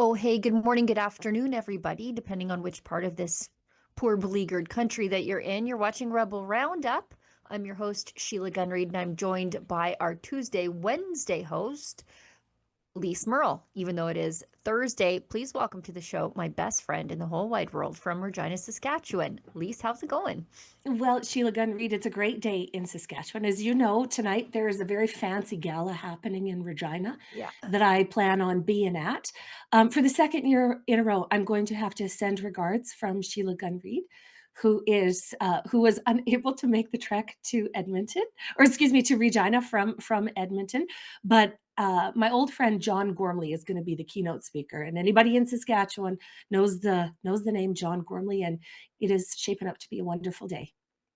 Oh, hey, good morning, good afternoon, everybody, depending on which part of this poor beleaguered country that you're in. You're watching Rebel Roundup. I'm your host, Sheila Gunn, and I'm joined by our Wednesday host, Lise Merle. Even though it is Thursday, please welcome to the show my best friend in the whole wide world from Regina, Saskatchewan. Lise, how's it going? Well, Sheila Gunn, Reid, it's a great day in Saskatchewan. As you know, tonight there is a very fancy gala happening in Regina Yeah. that I plan on being at. For the second year in a row, I'm going to have to send regards from Sheila Gunn Reid, who was unable to make the trek to Edmonton, or excuse me, to Regina from Edmonton. But my old friend John Gormley is going to be the keynote speaker, and anybody in Saskatchewan knows the name John Gormley, and it is shaping up to be a wonderful day.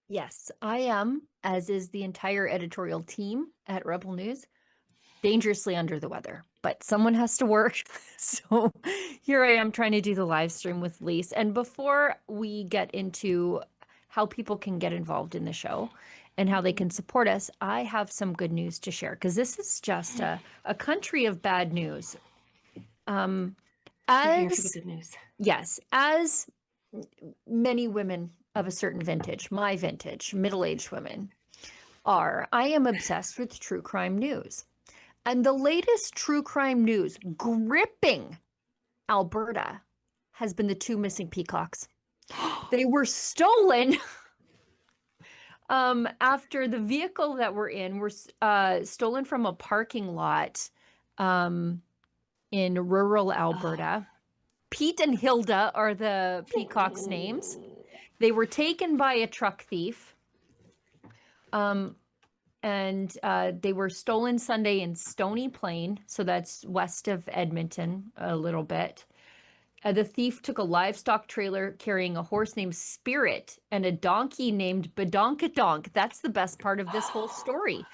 Yes, I am, as is the entire editorial team at Rebel News, dangerously under the weather, but someone has to work. So here I am trying to do the live stream with Lise. And before we get into how people can get involved in the show and how they can support us, I have some good news to share because this is just a country of bad news. We're here for the As good news. yes, as many women of a certain vintage, my vintage, middle-aged women are, I am obsessed with true crime news. And the latest true crime news gripping Alberta has been the two missing peacocks. They were stolen after the vehicle that we're in was stolen from a parking lot in rural Alberta. Pete and Hilda are the peacocks' names. They were taken by a truck thief. And they were stolen Sunday in Stony Plain, so that's west of Edmonton a little bit. The thief took a livestock trailer carrying a horse named Spirit and a donkey named Badonkadonk. That's the best part of this whole story.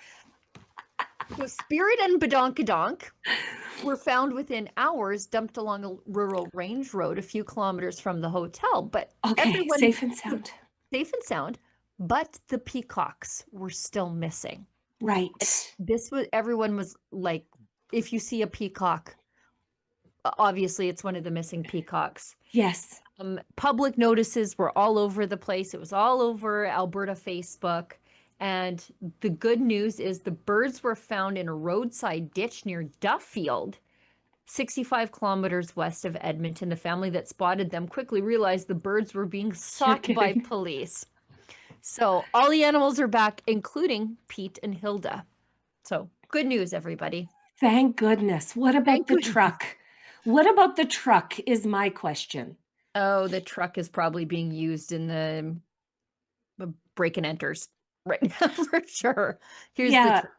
So Spirit and Badonkadonk were found within hours, dumped along a rural range road a few kilometers from the hotel. But Okay, safe and sound. safe and sound, but the peacocks were still missing. Right. Everyone was like, if you see a peacock, obviously it's one of the missing peacocks. Yes. Public notices were all over the place. It was all over Alberta Facebook. And the good news is the birds were found in a roadside ditch near Duffield, 65 kilometers west of Edmonton. The family that spotted them quickly realized the birds were being You're sought by kidding. police. So all the animals are back, including Pete and Hilda. So good news, everybody. Thank goodness. What about Thank the goodness. truck? What about the truck is my question. Oh, the truck is probably being used in the break and enters right now for sure. Here's the Yeah. truck.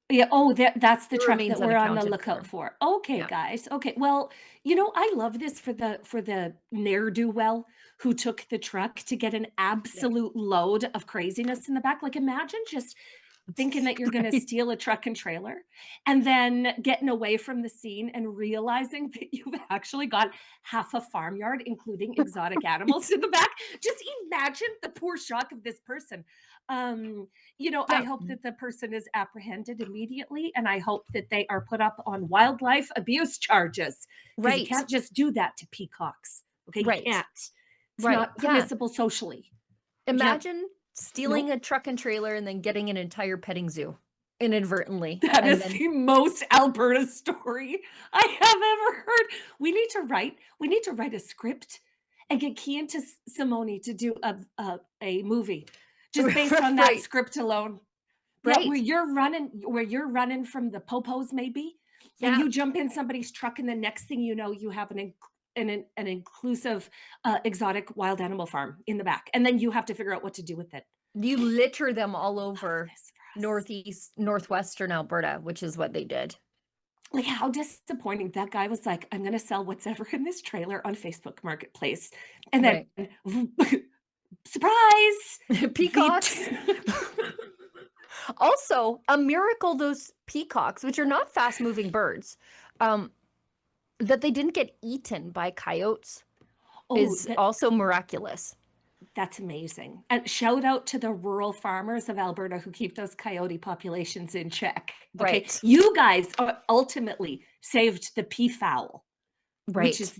Yeah. Oh, that's the It truck remains that we're on the unaccounted lookout for. for. Okay, Yeah. guys. Okay. Well, I love this for the ne'er-do-well who took the truck to get an Yeah. absolute load of craziness in the back. Like imagine just thinking that you're gonna Right. steal a truck and trailer, and then getting away from the scene and realizing that you've actually got half a farmyard, including exotic animals in the back. Just imagine the poor shock of this person. I Now, hope that the person is apprehended immediately, and I hope that they are put up on wildlife abuse charges because you right, can't just do that to peacocks. Okay, you right, can't. It's right. not Yeah. permissible socially. You can't. Imagine stealing Nope. a truck and trailer and then getting an entire petting zoo inadvertently. That And is then the most Alberta story I have ever heard. We need to write a script and get Kian to Simone to do a movie just based on that right, script alone. Yeah, where right. you're running from the popos maybe, and Yeah. you jump in somebody's truck, and the next thing you know, you have an inclusive, exotic wild animal farm in the back, and then you have to figure out what to do with it. You litter them all Love over this for us. northwestern Alberta, which is what they did. Like, how disappointing. That guy was like, "I'm gonna sell whatever in this trailer on Facebook Marketplace," and then Right. surprise! The Peacocks. Also, a miracle those peacocks, which are not fast-moving birds, um, that they didn't get eaten by coyotes Oh, is also miraculous. that's amazing. And shout out to the rural farmers of Alberta who keep those coyote populations in check. Okay. Right. You guys ultimately saved the peafowl. which Right. is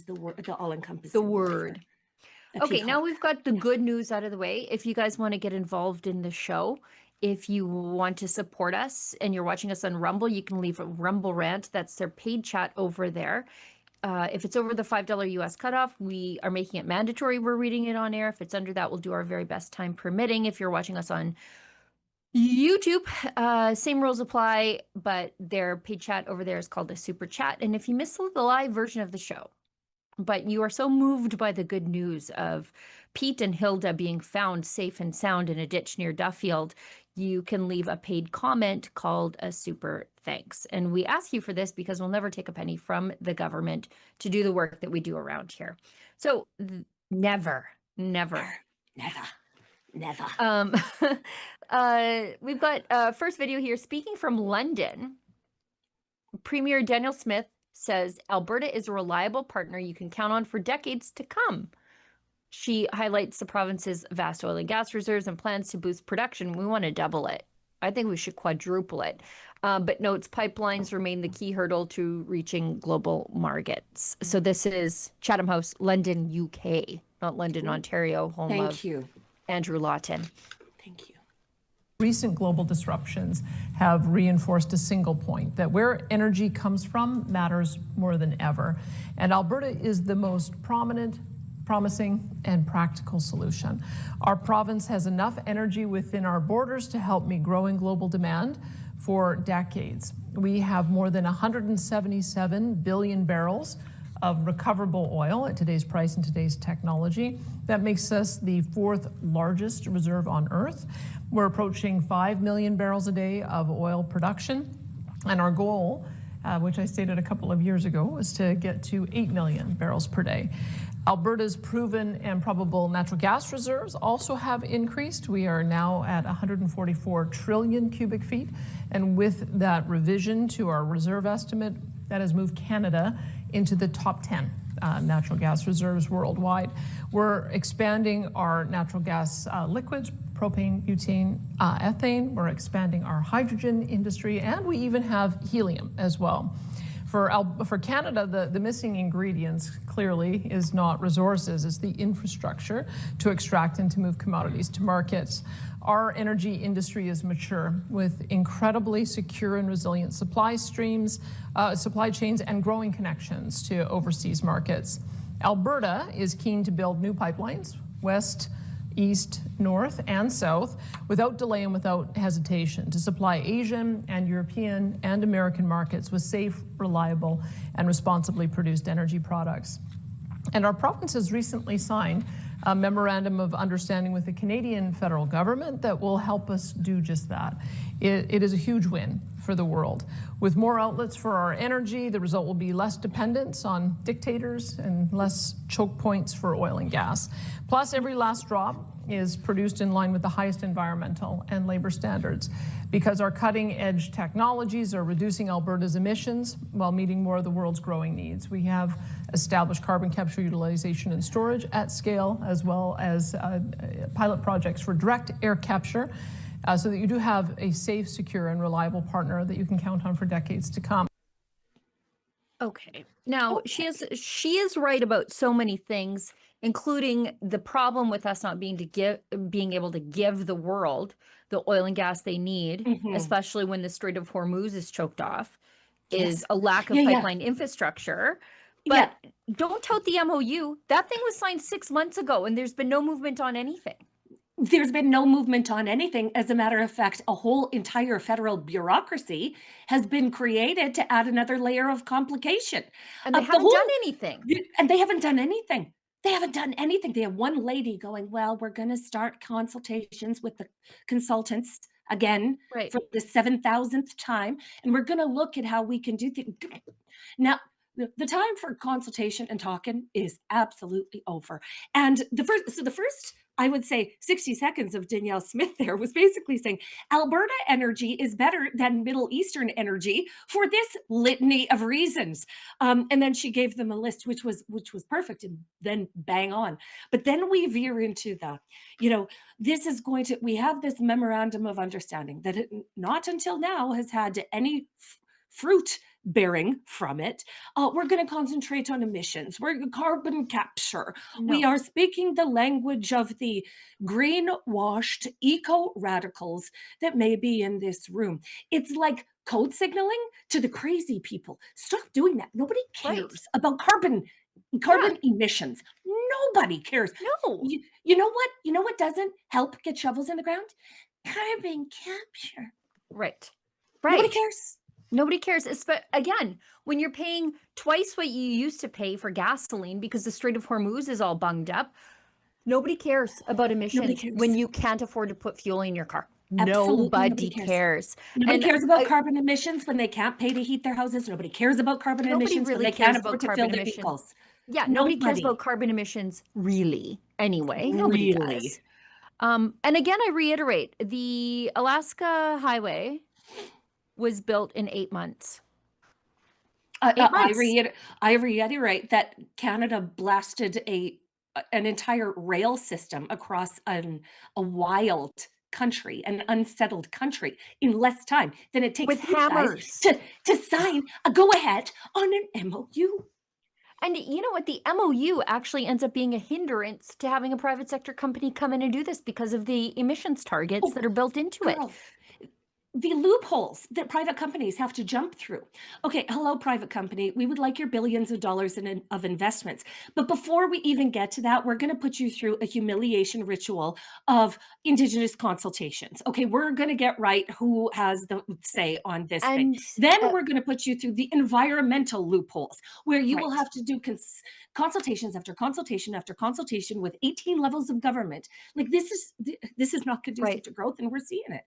the word, the The all-encompassing word for word. a Okay, now peacock. we've got the Yeah. good news out of the way. If you guys want to get involved in the show, if you want to support us and you're watching us on Rumble, you can leave a Rumble rant. That's their paid chat over there. If it's over the $5 US cutoff, we are making it mandatory. We're reading it on air. If it's under that, we'll do our very best, time permitting. If you're watching us on YouTube, same rules apply, but their paid chat over there is called a super chat. And if you miss the live version of the show, but you are so moved by the good news of Pete and Hilda being found safe and sound in a ditch near Duffield, you can leave a paid comment called a super thanks. And we ask you for this because we'll never take a penny from the government to do the work that we do around here. So never. Never. Um, we've got first video here. Speaking from London, Premier Daniel Smith says Alberta is a reliable partner you can count on for decades to come. She highlights the province's vast oil and gas reserves and plans to boost production. We want to double it. I think we should quadruple it. But notes pipelines remain the key hurdle to reaching global markets. So this is Chatham House, London, UK, not London, Ontario, home Thank of you. Andrew Lawton. Thank you. Recent global disruptions have reinforced a single point, that where energy comes from matters more than ever. And Alberta is the most promising, and practical solution. Our province has enough energy within our borders to help meet growing global demand for decades. We have more than 177 billion barrels of recoverable oil at today's price and today's technology. That makes us the fourth largest reserve on Earth. We're approaching 5 million barrels a day of oil production. And our goal, which I stated a couple of years ago, was to get to 8 million barrels per day. Alberta's proven and probable natural gas reserves also have increased. We are now at 144 trillion cubic feet. And with that revision to our reserve estimate, that has moved Canada into the top 10 natural gas reserves worldwide. We're expanding our natural gas liquids, propane, butane, ethane. We're expanding our hydrogen industry, and we even have helium as well. For Canada, the missing ingredients clearly is not resources, it's the infrastructure to extract and to move commodities to markets. Our energy industry is mature with incredibly secure and resilient supply chains, and growing connections to overseas markets. Alberta is keen to build new pipelines, west, east, north, and south, without delay and without hesitation, to supply Asian and European and American markets with safe, reliable, and responsibly produced energy products. And our province has recently signed a memorandum of understanding with the Canadian federal government that will help us do just that. It is a huge win for the world. With more outlets for our energy, the result will be less dependence on dictators and less choke points for oil and gas. Plus, every last drop is produced in line with the highest environmental and labor standards, because our cutting-edge technologies are reducing Alberta's emissions while meeting more of the world's growing needs. We have established carbon capture, utilization, and storage at scale, as well as pilot projects for direct air capture, so that you do have a safe, secure, and reliable partner that you can count on for decades to come. Okay. Now, she is right about so many things, including the problem with us not being able to give the world the oil and gas they need, especially when the Strait of Hormuz is choked off, is a lack of pipeline infrastructure. But don't tout the MOU. That thing was signed 6 months ago, and there's been no movement on anything. There's been no movement on anything. As a matter of fact, a whole entire federal bureaucracy has been created to add another layer of complication. And they haven't done anything. And they haven't done anything. They haven't done anything. They have one lady going, well, we're going to start consultations with the consultants again for the 7,000th time. And we're going to look at how we can do things. Now, the time for consultation and talking is absolutely over. And the first, I would say 60 seconds of Danielle Smith there was basically saying Alberta energy is better than Middle Eastern energy for this litany of reasons. And then she gave them a list, which was perfect and then bang on. But then we veer into we have this memorandum of understanding that not until now has had any fruit bearing from it. We're going to concentrate on emissions. We're carbon capture. We No. are speaking the language of the greenwashed eco radicals that may be in this room. It's like code signaling to the crazy people. Stop doing that. Nobody Right. cares about carbon Yeah. emissions. Nobody cares. No. You know what? You know what doesn't help get shovels in the ground? Carbon capture. Right. Nobody Right. cares. Nobody cares. But again, when you're paying twice what you used to pay for gasoline because the Strait of Hormuz is all bunged up, nobody cares about Nobody emissions when cares. you can't afford to put fuel in your car. Absolutely nobody Nobody cares. cares. Nobody And cares about carbon emissions when they can't pay to heat their houses. Nobody cares about carbon nobody emissions when really they cares can't about afford to fill carbon their emissions. vehicles. Yeah, nobody cares Nobody. about carbon emissions, really, anyway. Nobody Really. does. And again, I reiterate, the Alaska Highway was built in 8 months. 8 months. I reiterate that Canada blasted an entire rail system across a wild country, an unsettled country, in less time than it takes With these guys hammers. to sign a go-ahead on an MOU. And you know what? The MOU actually ends up being a hindrance to having a private sector company come in and do this because of the emissions targets that are built into it. Girl, the loopholes that private companies have to jump through. Okay, hello, private company. We would like your billions of dollars of investments. But before we even get to that, we're going to put you through a humiliation ritual of Indigenous consultations. Okay, we're going to get right who has the say on this thing. And Then we're going to put you through the environmental loopholes where you will right. have to do consultations after consultation after consultation with 18 levels of government. Like this is not conducive Right. to growth, and we're seeing it.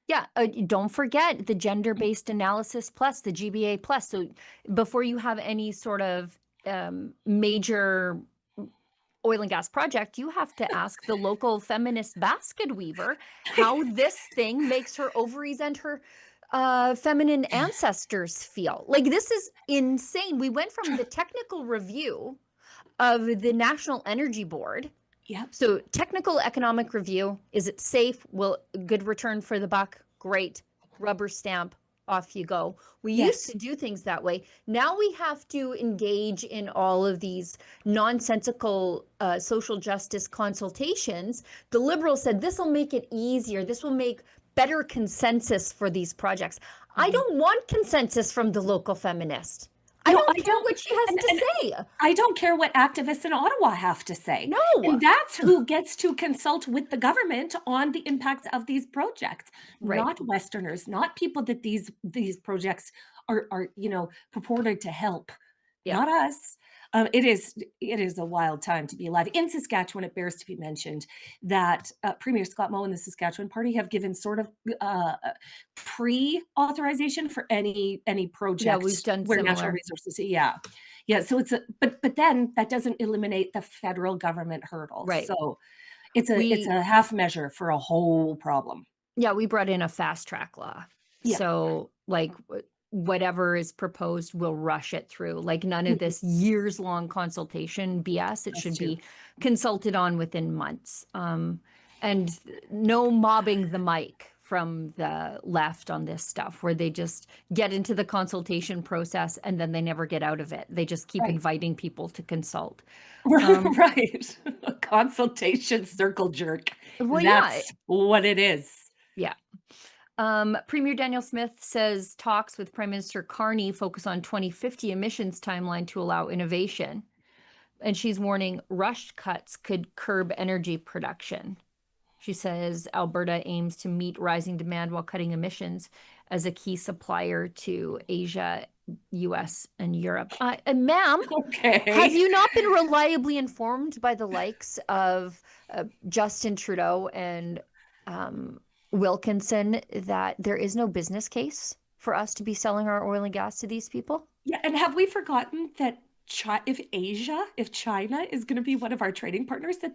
Yeah, don't forget the gender-based analysis plus, the GBA plus. So before you have any sort of major oil and gas project, you have to ask the local feminist basket weaver how this thing makes her ovaries and her feminine ancestors feel. Like, this is insane. We went from the technical review of the National Energy Board. Yep. So technical economic review, is it safe? Will good return for the buck? Great. Rubber stamp, off you go. We used to do things that way. Now we have to engage in all of these nonsensical social justice consultations. The Liberals said this will make it easier. This will make better consensus for these projects. I don't want consensus from the local feminist. I don't care what she has to say. I don't care what activists in Ottawa have to say. No. And that's who gets to consult with the government on the impacts of these projects, not Westerners, not people that these projects are purported to help. Not us. It is a wild time to be alive. In Saskatchewan, it bears to be mentioned that Premier Scott Moe and the Saskatchewan Party have given sort of pre-authorization for any project. Yeah, we've done where similar. natural resources. Yeah. So it's but then that doesn't eliminate the federal government hurdle. Right. So it's a half measure for a whole problem. Yeah, we brought in a fast track law. Yeah. So like whatever is proposed, we'll rush it through. Like none of this years long consultation BS. It should be consulted on within months. And no mobbing the mic from the left on this stuff, where they just get into the consultation process and then they never get out of it. They just keep inviting people to consult. Right. A consultation circle jerk. Well, That's what it is. Yeah. Premier Daniel Smith says talks with Prime Minister Carney focus on 2050 emissions timeline to allow innovation. And she's warning rushed cuts could curb energy production. She says Alberta aims to meet rising demand while cutting emissions as a key supplier to Asia, US, and Europe. Ma'am, have you not been reliably informed by the likes of Justin Trudeau and Wilkinson that there is no business case for us to be selling our oil and gas to these people? Yeah, and have we forgotten that if China is going to be one of our trading partners, that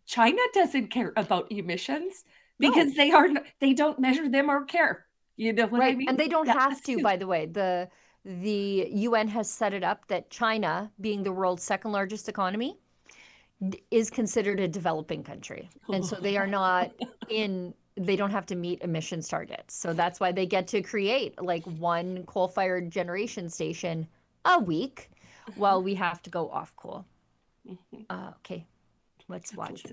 China doesn't care about emissions because they don't measure them or care. You know what I mean? And they don't have to, by the way. The UN has set it up that China, being the world's second largest economy, is considered a developing country. And so they are not in they don't have to meet emissions targets. So that's why they get to create like one coal-fired generation station a week while we have to go off coal. Okay, let's watch.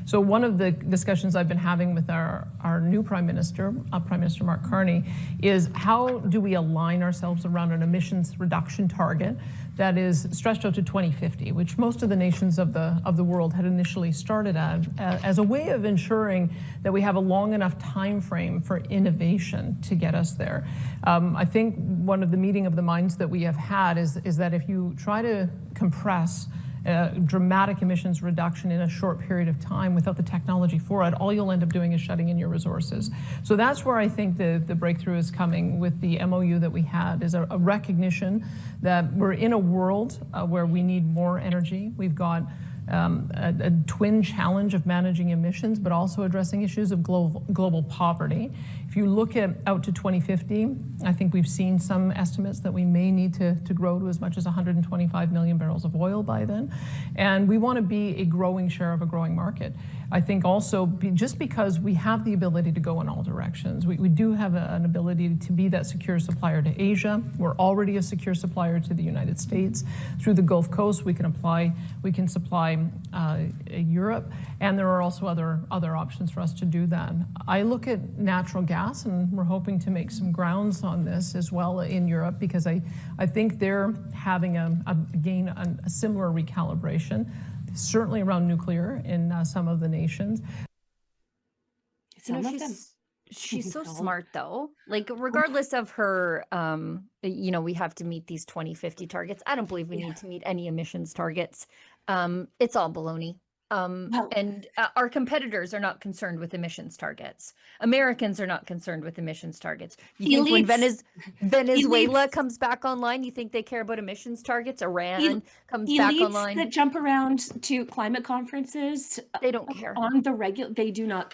So one of the discussions I've been having with our new Prime Minister, Prime Minister Mark Carney, is how do we align ourselves around an emissions reduction target that is stretched out to 2050, which most of the nations of the world had initially started at, as a way of ensuring that we have a long enough time frame for innovation to get us there. I think one of the meeting of the minds that we have had is that if you try to compress dramatic emissions reduction in a short period of time without the technology for it, all you'll end up doing is shutting in your resources. So that's where I think the breakthrough is coming with the MOU that we had, is a recognition that we're in a world where we need more energy. We've got a twin challenge of managing emissions, but also addressing issues of global poverty. If you look at out to 2050, I think we've seen some estimates that we may need to grow to as much as 125 million barrels of oil by then. And we want to be a growing share of a growing market. I think also just because we have the ability to go in all directions, we do have an ability to be that secure supplier to Asia. We're already a secure supplier to the United States. Through the Gulf Coast, we can supply Europe, and there are also other options for us to do that. I look at natural gas, and we're hoping to make some grounds on this as well in Europe, because I think they're having a similar recalibration, certainly around nuclear in some of the nations. Some of them. She's so smart though. Like regardless of her, we have to meet these 2050 targets. I don't believe we need to meet any emissions targets. It's all baloney. And our competitors are not concerned with emissions targets. Americans are not concerned with emissions targets. You think when Venezuela comes back online, you think they care about emissions targets? Iran comes back online. That jump around to climate conferences, they don't care on the regular. They do not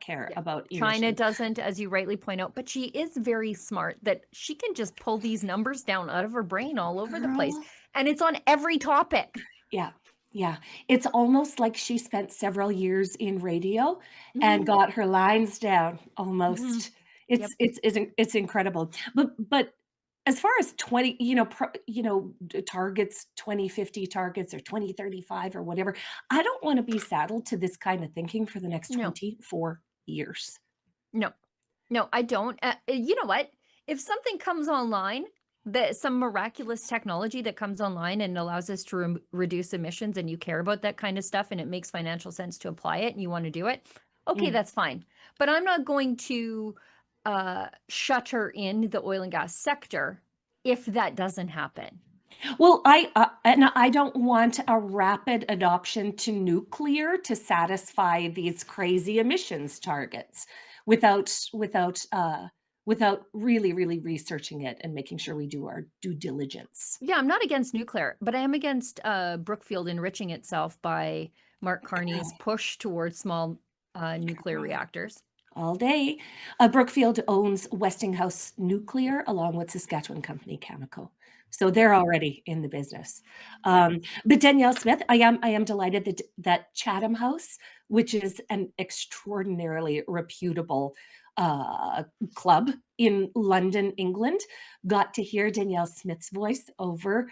care about emissions. China doesn't, as you rightly point out, but she is very smart that she can just pull these numbers down out of her brain all over the place, and it's on every topic. Yeah, it's almost like she spent several years in radio and got her lines down almost. It's incredible. But as far as 20, targets, 2050 targets or 2035 or whatever, I don't want to be saddled to this kind of thinking for the next 24 years. No, I don't. You know what? If something comes online, some miraculous technology that comes online and allows us to reduce emissions, and you care about that kind of stuff and it makes financial sense to apply it and you want to do it, okay, that's fine. But I'm not going to shutter in the oil and gas sector if that doesn't happen. Well, I don't want a rapid adoption to nuclear to satisfy these crazy emissions targets without really, really researching it and making sure we do our due diligence. Yeah, I'm not against nuclear, but I am against Brookfield enriching itself by Mark Carney's push towards small nuclear reactors. All day. Brookfield owns Westinghouse Nuclear along with Saskatchewan company Cameco. So they're already in the business. But Danielle Smith, I am delighted that Chatham House, which is an extraordinarily reputable club in London, England, got to hear Danielle Smith's voice over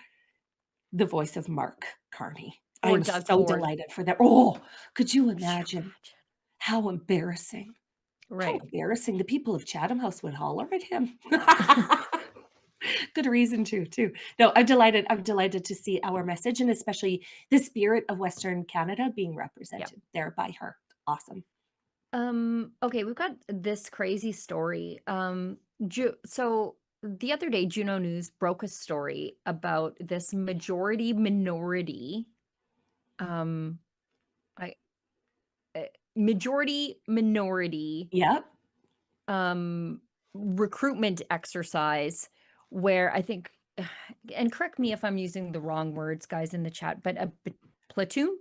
the voice of Mark Carney. I'm so delighted for that. Oh, could you imagine how embarrassing? Right. How embarrassing. The people of Chatham House would holler at him. Good reason to, too. No, I'm delighted to see our message, and especially the spirit of Western Canada being represented there by her. Awesome. Okay, we've got this crazy story. So the other day, Juno News broke a story about this majority minority recruitment exercise where I think, and correct me if I'm using the wrong words, guys in the chat, but a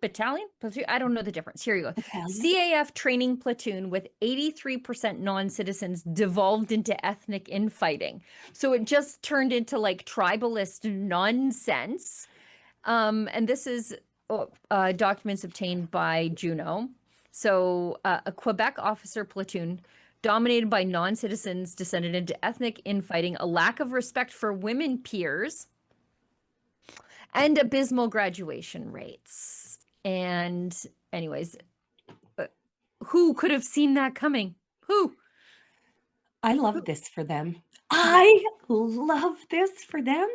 battalion, I don't know the difference. Here you go. CAF training platoon with 83% non-citizens devolved into ethnic infighting. So it just turned into like tribalist nonsense. And this is documents obtained by Juno. So a Quebec officer platoon dominated by non-citizens descended into ethnic infighting, a lack of respect for women peers, and abysmal graduation rates. And anyways, who could have seen that coming? Who? I love this for them. I love this for them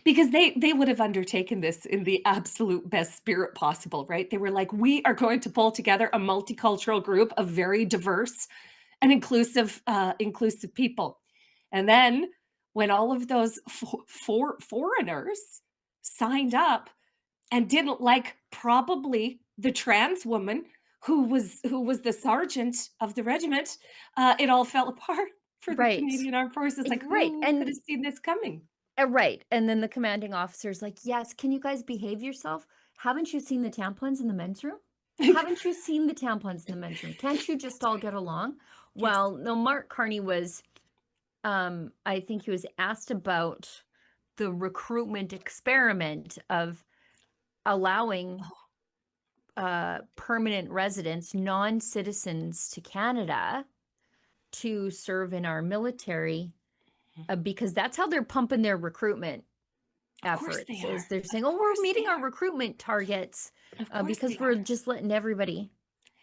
because they would have undertaken this in the absolute best spirit possible, right? They were like, we are going to pull together a multicultural group of very diverse and inclusive people. And then when all of those foreigners signed up and didn't like probably the trans woman who was the sergeant of the regiment, it all fell apart for the Right. Canadian Armed Forces. Like, Right. who And could have seen this coming? right. And then the commanding officer's like, yes, can you guys behave yourself? Haven't you seen the tampons in the men's room? Haven't you seen the tampons in the men's room? Can't you just all get along? Yes. Well, no, Mark Carney was, I think he was asked about the recruitment experiment of allowing permanent residents, non-citizens to Canada to serve in our military, because that's how they're pumping their recruitment Of course efforts. they are. Is they're Of saying, "Oh, we're course meeting they our are. recruitment targets Of course because they we're are. just letting everybody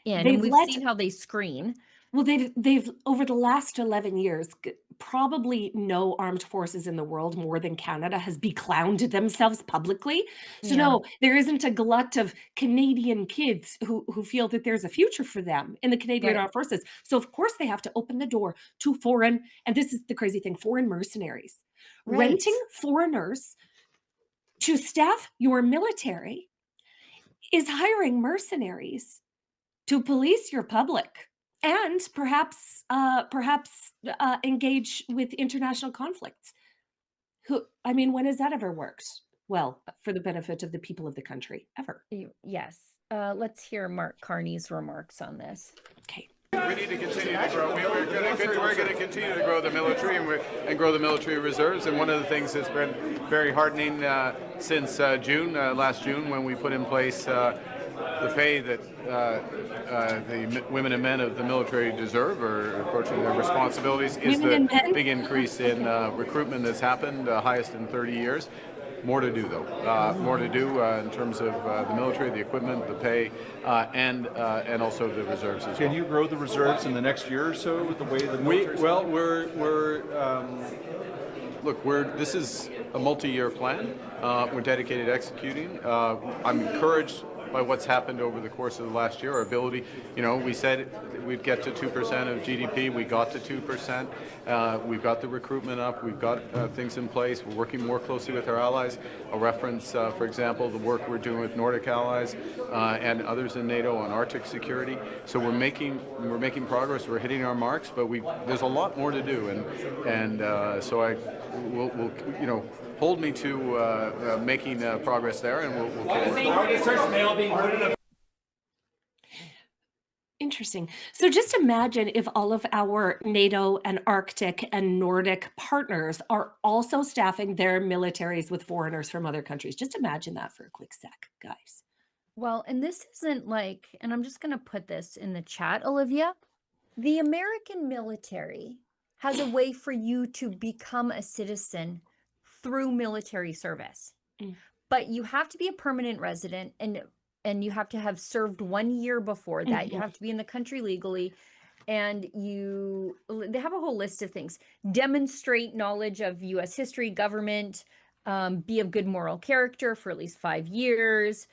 in." And They've we've let seen how they screen. Well, they've over the last 11 years, probably no armed forces in the world more than Canada has beclowned themselves publicly. So Yeah, no, there isn't a glut of Canadian kids who feel that there's a future for them in the Canadian right, Armed Forces. So of course they have to open the door to foreign, and this is the crazy thing, foreign mercenaries. right. Renting foreigners to staff your military is hiring mercenaries to police your public and perhaps engage with international conflicts. Who I mean, when has that ever worked? Well, for the benefit of the people of the country, ever. Yes. Let's hear Mark Carney's remarks on this. Okay. We need to continue to grow. We're going to continue to grow the military and grow the military reserves. And one of the things that's been very heartening since last June, when we put in place the pay that the women and men of the military deserve or approaching their responsibilities, is Women the and men? big increase in recruitment that's happened, highest in 30 years. More to do, though. More to do in terms of the military, the equipment, the pay, and also the reserves as well. Can you grow the reserves in the next year or so with the way the military? This is a multi-year plan. We're dedicated to executing. I'm encouraged by what's happened over the course of the last year. Our ability, we said we'd get to 2% of GDP. We got to 2%. We've got the recruitment up. We've got things in place. We're working more closely with our allies. I'll reference, for example, the work we're doing with Nordic allies and others in NATO on Arctic security. So we're making progress. We're hitting our marks, but there's a lot more to do. And so I will hold me to making progress there, and we'll keep working. Interesting. So just imagine if all of our NATO and Arctic and Nordic partners are also staffing their militaries with foreigners from other countries. Just imagine that for a quick sec, guys. Well, and this isn't like, and I'm just going to put this in the chat, Olivia. The American military has a way for you to become a citizen through military service. But you have to be a permanent resident, and you have to have served 1 year before that. You have to be in the country legally, and they have a whole list of things. Demonstrate knowledge of U.S. history, government, be of good moral character for at least 5 years.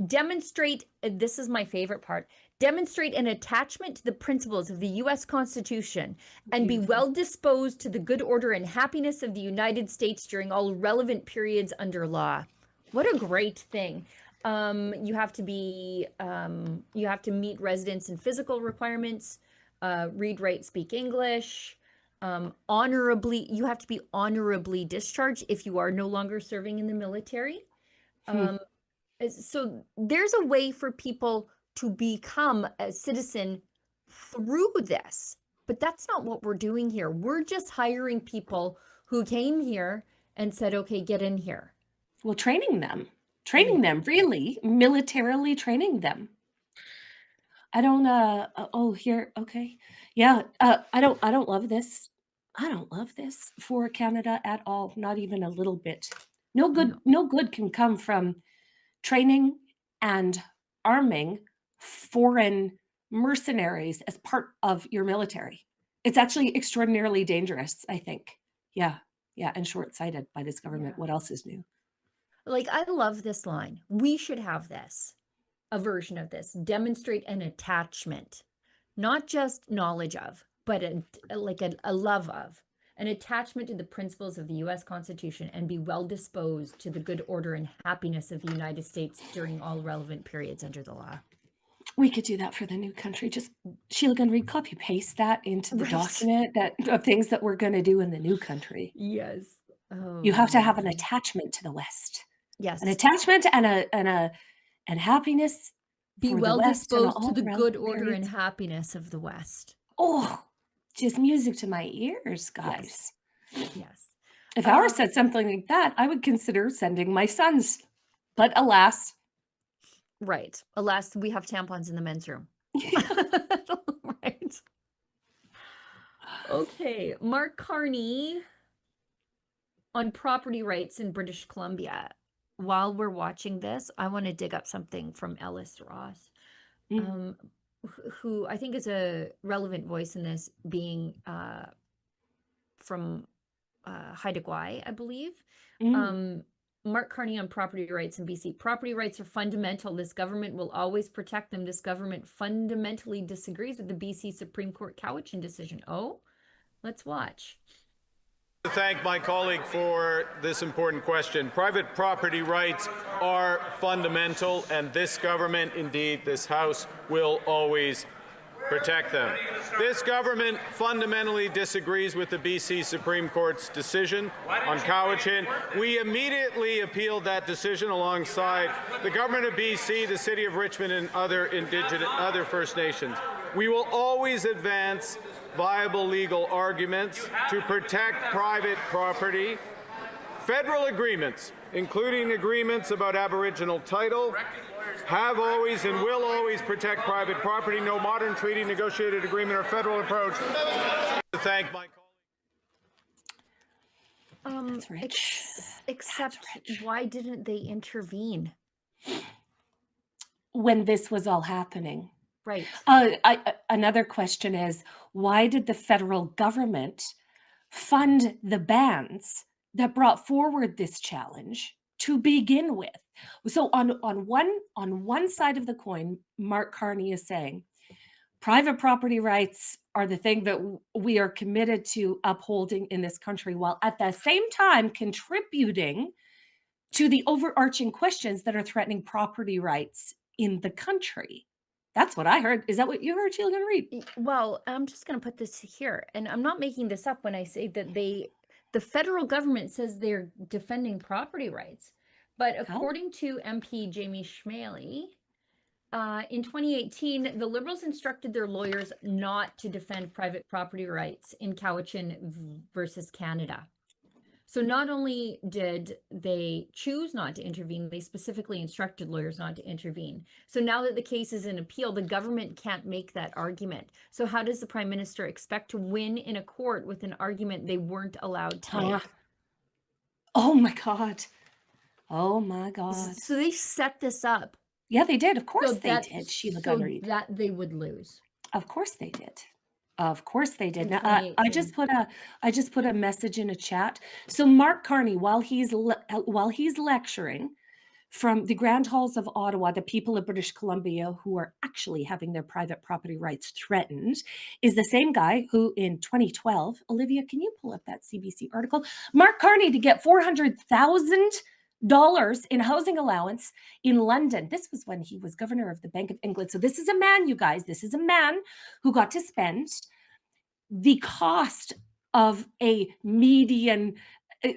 Demonstrate, this is my favorite part, demonstrate an attachment to the principles of the U.S. Constitution and be well disposed to the good order and happiness of the United States during all relevant periods under law. What a great thing. You have to meet residence and physical requirements, read, write, speak English, you have to be honorably discharged if you are no longer serving in the military. So there's a way for people to become a citizen through this, but that's not what we're doing here. We're just hiring people who came here and said, okay, get in here. Well, training them, really, militarily training them. I don't, oh, here, okay. Yeah, I don't love this. I don't love this for Canada at all, not even a little bit. No. No good can come from training and arming foreign mercenaries as part of your military. It's actually extraordinarily dangerous, I think. Yeah, yeah, and short-sighted by this government. Yeah. What else is new? Like, I love this line. We should have this, a version of this. Demonstrate an attachment, not just knowledge of, but a love of, an attachment to the principles of the U.S. Constitution, and be well disposed to the good order and happiness of the United States during all relevant periods under the law. We could do that for the new country. Just Sheila Gunn Reid, copy paste that into the Right. document that of things that we're going to do in the new country. Yes. Oh, You have to have an amazing. attachment to the West, Yes. an attachment and happiness Be for the well West and disposed to all the good relevant order and periods. happiness of the West. Oh, just music to my ears, guys. Yes. If ours said something like that, I would consider sending my sons. But alas, Right. Alas, we have tampons in the men's room. Right. Okay. Mark Carney on property rights in British Columbia. While we're watching this, I want to dig up something from Ellis Ross, who I think is a relevant voice in this, being from Haida Gwaii, I believe. Mark Carney on property rights in BC. Property rights are fundamental. This government will always protect them. This government fundamentally disagrees with the BC Supreme Court Cowichan decision. Oh, let's watch. To thank my colleague for this important question. Private property rights are fundamental, and this government, indeed this House, will always protect them. This government fundamentally disagrees with the BC Supreme Court's decision on Cowichan. We immediately appealed that decision alongside the government of BC, the City of Richmond, and other First Nations. We will always advance viable legal arguments to protect private property. Federal agreements, including agreements about Aboriginal title, have always and will always protect private property. No modern treaty, negotiated agreement, or federal approach. To thank my That's rich. Except, That's rich. why didn't they intervene? When this was all happening. Right. Another question is, why did the federal government fund the bands that brought forward this challenge to begin with? So on one side of the coin, Mark Carney is saying private property rights are the thing that we are committed to upholding in this country, while at the same time contributing to the overarching questions that are threatening property rights in the country. That's what I heard. Is that what you heard, Sheila Gunn Reid? Well, I'm just going to put this here, and I'm not making this up when I say that the federal government says they're defending property rights. But according to MP Jamie Schmaley, in 2018, the Liberals instructed their lawyers not to defend private property rights in Cowichan versus Canada. So not only did they choose not to intervene, they specifically instructed lawyers not to intervene. So now that the case is in appeal, the government can't make that argument. So how does the Prime Minister expect to win in a court with an argument they weren't allowed to make? Oh my God. Oh my God. So they set this up. Yeah, they did. Of course So they did, Sheila Gunn Reid. That they would lose. Of course they did. Of course they did. In Now, I just put a message in a chat. So Mark Carney, while he's lecturing from the Grand Halls of Ottawa, the people of British Columbia who are actually having their private property rights threatened, is the same guy who in 2012, Olivia, can you pull up that CBC article? Mark Carney to get $400,000 in housing allowance in London. This was when he was governor of the Bank of England. So this is a man, you guys, this is a man who got to spend the cost of a median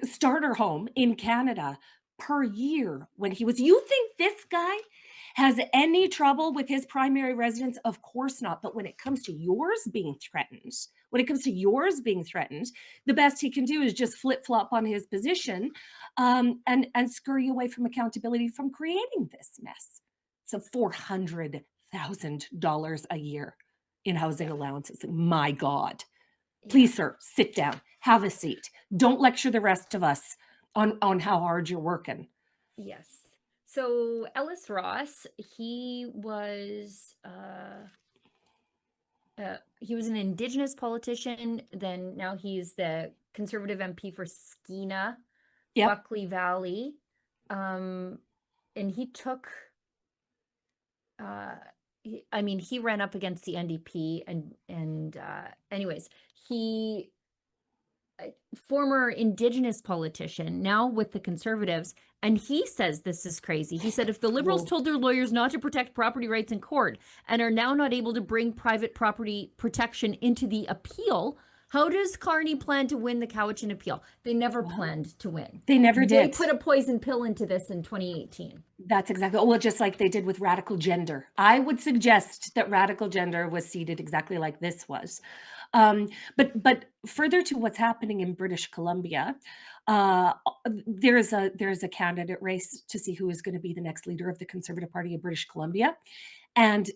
starter home in Canada per year when he was. You think this guy has any trouble with his primary residence? Of course not. But when it comes to yours being threatened, the best he can do is just flip-flop on his position and scurry away from accountability from creating this mess. So $400,000. $100,000 a year in housing allowances. My God. Please, sir, sit down, have a seat. Don't lecture the rest of us on how hard you're working. Yes. So Ellis Ross, he was an Indigenous politician. Then now he's the Conservative MP for Skeena, Yep. Buckley Valley, and he took. He ran up against the NDP, and anyways, he former Indigenous politician, now with the Conservatives, and he says this is crazy. He said, if the Liberals told their lawyers not to protect property rights in court and are now not able to bring private property protection into the appeal, how does Carney plan to win the Cowichan appeal? They never planned to win. They never did. They put a poison pill into this in 2018. That's exactly, well, just like they did with radical gender. I would suggest that radical gender was seated exactly like this was. But further to what's happening in British Columbia, there's a candidate race to see who is going to be the next leader of the Conservative Party of British Columbia. And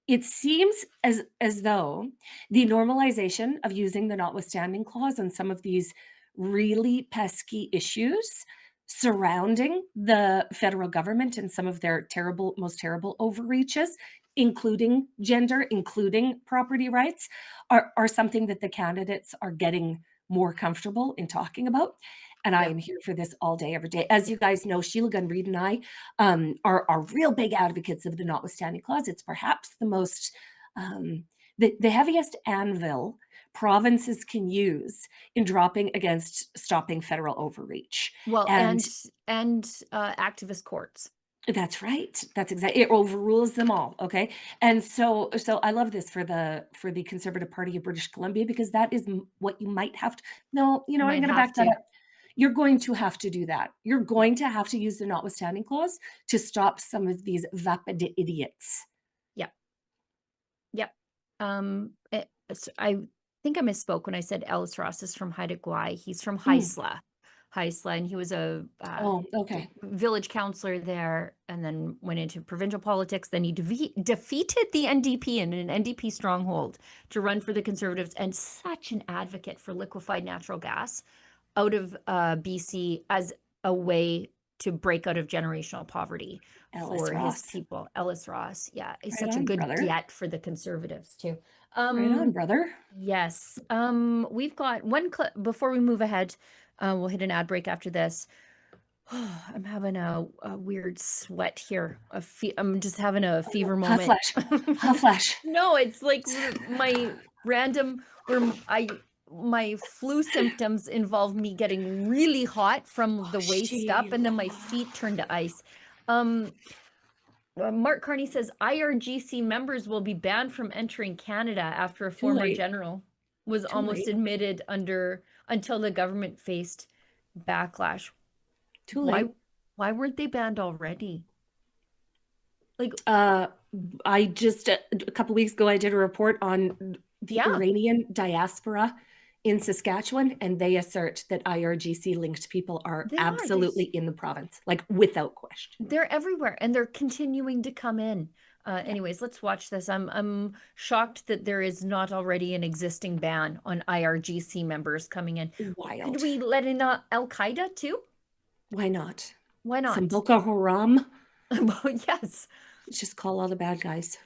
it seems as though the normalization of using the notwithstanding clause on some of these really pesky issues surrounding the federal government and some of their most terrible overreaches, including gender, including property rights, are something that the candidates are getting more comfortable in talking about. And I am here for this all day, every day. As you guys know, Sheila, Gunn, Reid, and I are real big advocates of the notwithstanding clause. It's perhaps the most, the heaviest anvil provinces can use in dropping against stopping federal overreach. Well, and activist courts. That's right. That's exactly, it overrules them all. Okay. And so I love this for the Conservative Party of British Columbia, because that is what you might have to, no, I'm going to back that up. You're going to have to do that. You're going to have to use the notwithstanding clause to stop some of these vapid idiots. Yep. I think I misspoke when I said Ellis Ross is from Haida Gwaii. He's from Haisla, and he was a village councillor there, and then went into provincial politics. Then he defeated the NDP in an NDP stronghold to run for the Conservatives, and such an advocate for liquefied natural gas out of BC as a way to break out of generational poverty for his people. Ellis Ross, he's such a good get for the Conservatives too. Right on, brother. Yes. We've got one clip before we move ahead. We'll hit an ad break after this. I'm having a weird sweat here. I'm just having a fever moment. Hot flash. No, it's like my random, my flu symptoms involve me getting really hot from the waist up, and then my feet turn to ice. Mark Carney says IRGC members will be banned from entering Canada after a former general was almost admitted until the government faced backlash. Too late. Why weren't they banned already? Like, I just a couple weeks ago I did a report on the Iranian diaspora in Saskatchewan, and they assert that IRGC linked people are absolutely in the province, like without question. They're everywhere, and they're continuing to come in. Anyways, let's watch this. I'm shocked that there is not already an existing ban on IRGC members coming in. Wild. Could we let in Al Qaeda too? Why not? Why not? Some Boko Haram. Yes. Let's just call all the bad guys.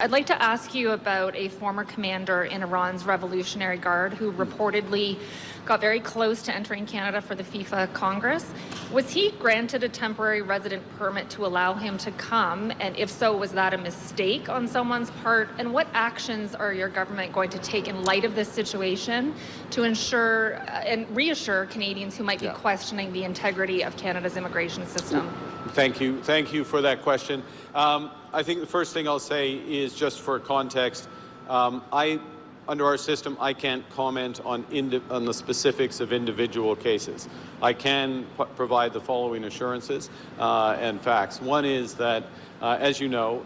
I'd like to ask you about a former commander in Iran's Revolutionary Guard who reportedly got very close to entering Canada for the FIFA Congress. Was he granted a temporary resident permit to allow him to come? And if so, was that a mistake on someone's part? And what actions are your government going to take in light of this situation to ensure and reassure Canadians who might be questioning the integrity of Canada's immigration system? Thank you for that question. I think the first thing I'll say is, just for context, under our system, I can't comment on the specifics of individual cases. I can provide the following assurances and facts. One is that, as you know,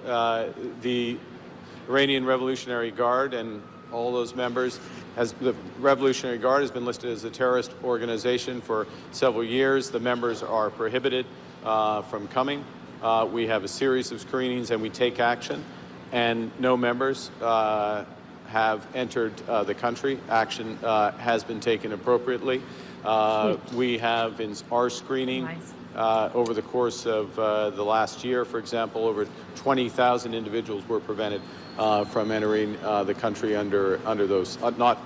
the Iranian Revolutionary Guard and all those members, the Revolutionary Guard has been listed as a terrorist organization for several years. The members are prohibited from coming we have a series of screenings and we take action, and no members have entered the country. Action has been taken appropriately. We have in our screening over the course of the last year, for example, over 20,000 individuals were prevented from entering the country under those, not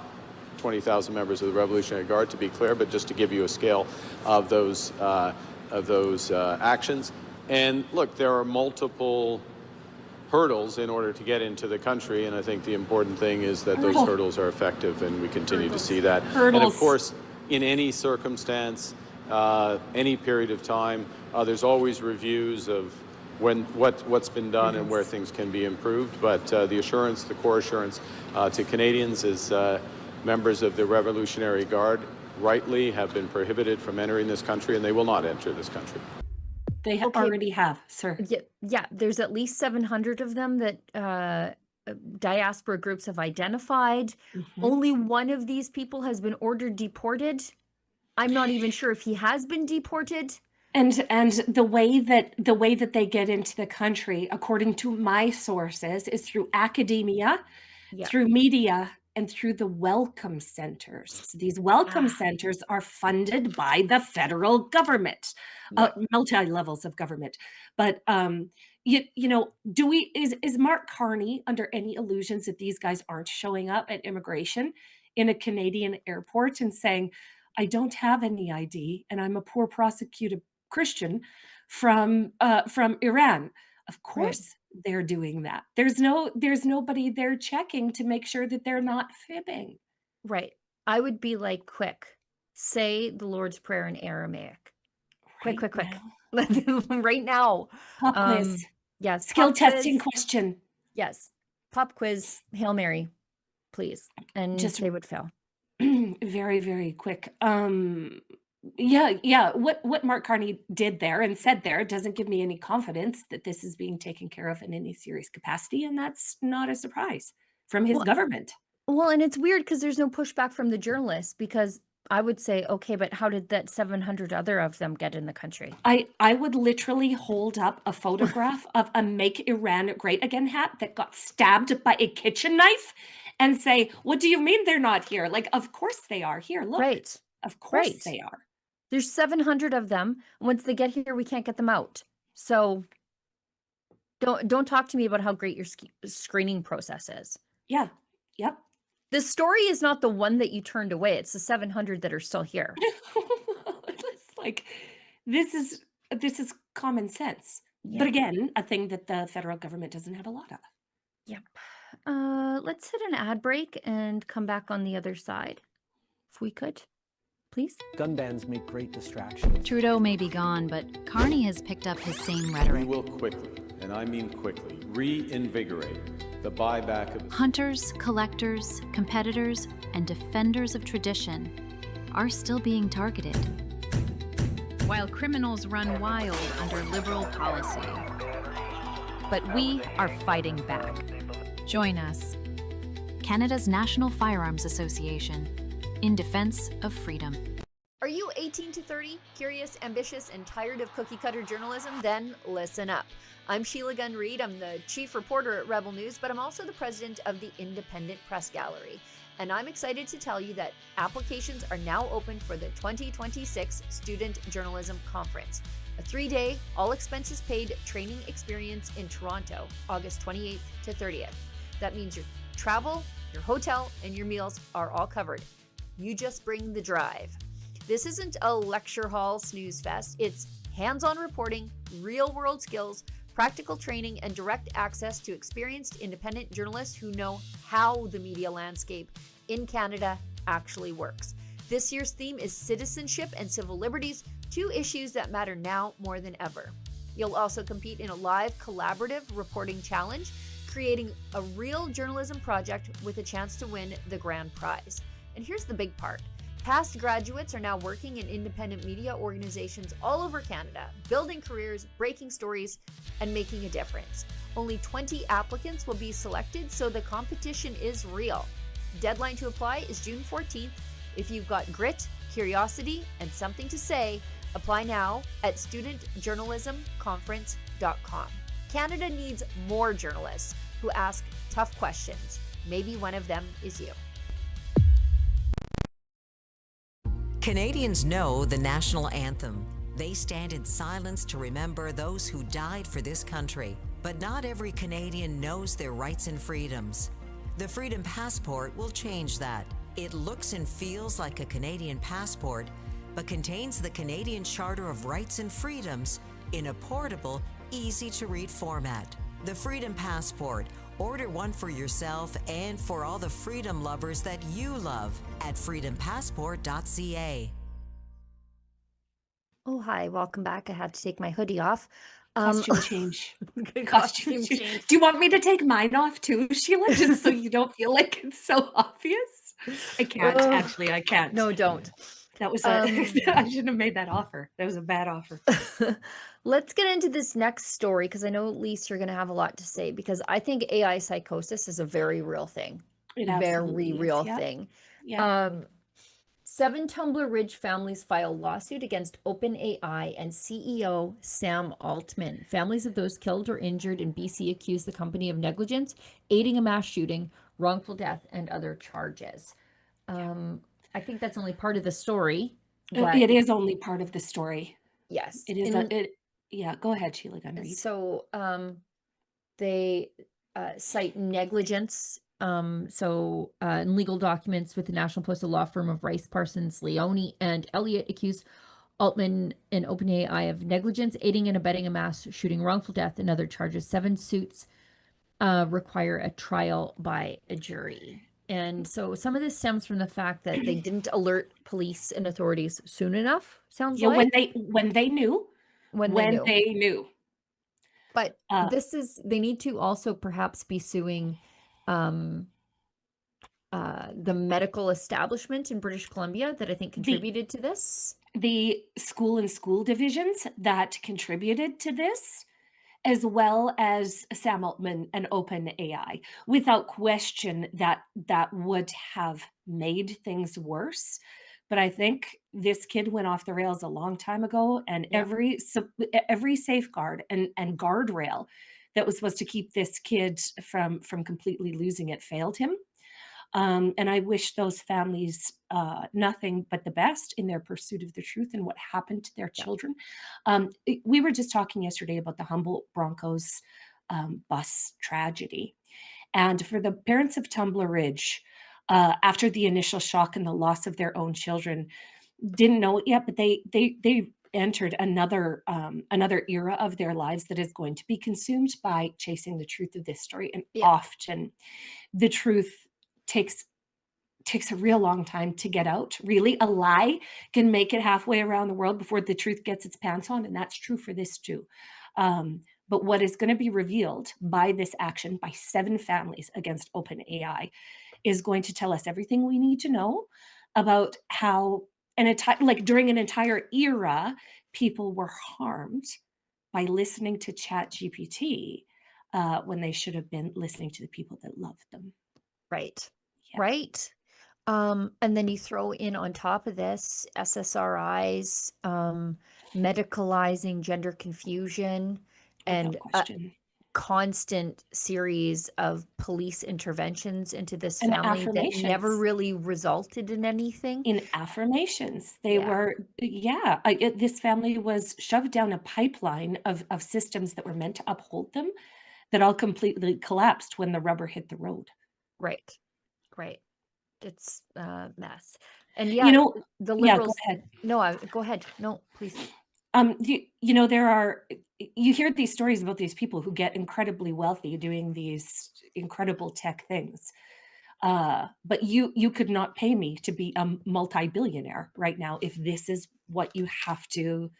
20,000 members of the Revolutionary Guard, to be clear, but just to give you a scale of those actions. And look, there are multiple hurdles in order to get into the country, and I think the important thing is that those hurdles are effective, and we continue to see that. And of course, in any circumstance, any period of time, there's always reviews of what's been done and where things can be improved. But the assurance, the core assurance to Canadians is members of the Revolutionary Guard rightly have been prohibited from entering this country, and they will not enter this country. They already have, sir. Yeah, there's at least 700 of them that diaspora groups have identified. Only one of these people has been ordered deported. I'm not even sure if he has been deported. And the way that they get into the country, according to my sources, is through academia, through media, and through the welcome centers. So these welcome centers are funded by the federal government, multi-levels of government. But you know, is Mark Carney under any illusions that these guys aren't showing up at immigration in a Canadian airport and saying, I don't have any ID and I'm a poor prosecuted Christian from Iran? Of course they're doing that. There's nobody there checking to make sure that they're not fibbing. Right. I would be like, quick, say the Lord's Prayer in Aramaic. Quick. Right now. Pop quiz. Yes. Skill testing question. Yes. Pop quiz, Hail Mary, please. And Just they would fail. Very, very quick. Yeah. What Mark Carney did there and said there doesn't give me any confidence that this is being taken care of in any serious capacity, and that's not a surprise from his government. Well, and it's weird because there's no pushback from the journalists, because I would say, okay, but how did that 700 other of them get in the country? I would literally hold up a photograph of a Make Iran Great Again hat that got stabbed by a kitchen knife and say, what do you mean they're not here? Like, of course they are here. Look, Right. Of course they are. There's 700 of them. Once they get here, we can't get them out. So don't talk to me about how great your screening process is. Yeah. Yep. The story is not the one that you turned away. It's the 700 that are still here. It's like, this is common sense. Yeah. But again, a thing that the federal government doesn't have a lot of. Yep. Let's hit an ad break and come back on the other side, if we could. Please. Gun bans make great distractions. Trudeau may be gone, but Carney has picked up his same rhetoric. We will quickly, and I mean quickly, reinvigorate the buyback of Hunters, collectors, competitors, and defenders of tradition are still being targeted, while criminals run wild under Liberal policy. But we are fighting back. Join us. Canada's National Firearms Association, in defense of freedom. Are you 18 to 30, curious, ambitious, and tired of cookie-cutter journalism? Then listen up. I'm Sheila Gunn Reid. I'm the chief reporter at Rebel News, but I'm also the president of the Independent Press Gallery. And I'm excited to tell you that applications are now open for the 2026 Student Journalism Conference, a 3-day, all-expenses-paid training experience in Toronto, August 28th to 30th. That means your travel, your hotel, and your meals are all covered. You just bring the drive. This isn't a lecture hall snooze fest. It's hands-on reporting, real-world skills, practical training, and direct access to experienced independent journalists who know how the media landscape in Canada actually works. This year's theme is citizenship and civil liberties, 2 issues that matter now more than ever. You'll also compete in a live collaborative reporting challenge, creating a real journalism project with a chance to win the grand prize. And here's the big part. Past graduates are now working in independent media organizations all over Canada, building careers, breaking stories, and making a difference. Only 20 applicants will be selected, so the competition is real. Deadline to apply is June 14th. If you've got grit, curiosity, and something to say, Apply now at studentjournalismconference.com. Canada needs more journalists who ask tough questions. Maybe one of them is you. Canadians know the national anthem. They stand in silence to remember those who died for this country. But not every Canadian knows their rights and freedoms. The Freedom Passport will change that. It looks and feels like a Canadian passport, but contains the Canadian Charter of Rights and Freedoms in a portable, easy-to-read format. The Freedom Passport. Order one for yourself and for all the freedom lovers that you love at freedompassport.ca. Oh, hi. Welcome back. I had to take my hoodie off. Costume change. Costume change. Do you want me to take mine off too, Sheila, just so you don't feel like it's so obvious? I can't, actually, I can't. No, don't. That was I shouldn't have made that offer. That was a bad offer. Let's get into this next story because I know, Lise, you're going to have a lot to say because I think AI psychosis is a very real thing. It Very absolutely is, real yeah. thing. Yeah. 7 Tumbler Ridge families file lawsuit against OpenAI and CEO Sam Altman. Families of those killed or injured in BC accuse the company of negligence, aiding a mass shooting, wrongful death, and other charges. I think that's only part of the story. But It is only part of the story. yes. It is. Yeah, go ahead, Sheila Gunn Reid. So they cite negligence. In legal documents with the National Postal Law Firm of Rice, Parsons, Leone, and Elliott accused Altman and OpenAI of negligence, aiding and abetting a mass shooting, wrongful death, and other charges. 7 suits require a trial by a jury. And so some of this stems from the fact that they didn't alert police and authorities soon enough, sounds like. When they knew. But they need to also perhaps be suing the medical establishment in British Columbia that I think contributed to this. The school divisions that contributed to this, as well as Sam Altman and OpenAI. Without question, that would have made things worse. But I think this kid went off the rails a long time ago, and every safeguard and guardrail that was supposed to keep this kid from completely losing it failed him. And I wish those families nothing but the best in their pursuit of the truth and what happened to their children. We were just talking yesterday about the Humboldt Broncos bus tragedy. And for the parents of Tumbler Ridge, after the initial shock and the loss of their own children, didn't know it yet, but they entered another era of their lives that is going to be consumed by chasing the truth of this story. And often the truth takes a real long time to get out. Really, a lie can make it halfway around the world before the truth gets its pants on, and that's true for this too. But what is going to be revealed by this action by 7 families against OpenAI is going to tell us everything we need to know about how during an entire era, people were harmed by listening to ChatGPT when they should have been listening to the people that loved them. Right. Yeah. Right. And then you throw in on top of this SSRIs, medicalizing gender confusion, and a constant series of police interventions into this And family that never affirmations. really resulted in anything. In affirmations. They were, this family was shoved down a pipeline of systems that were meant to uphold them that all completely collapsed when the rubber hit the road. Right. It's a mess. And the liberals. Go ahead. No, go ahead. No, please. You hear these stories about these people who get incredibly wealthy doing these incredible tech things. But you could not pay me to be a multi-billionaire right now if this is what you have to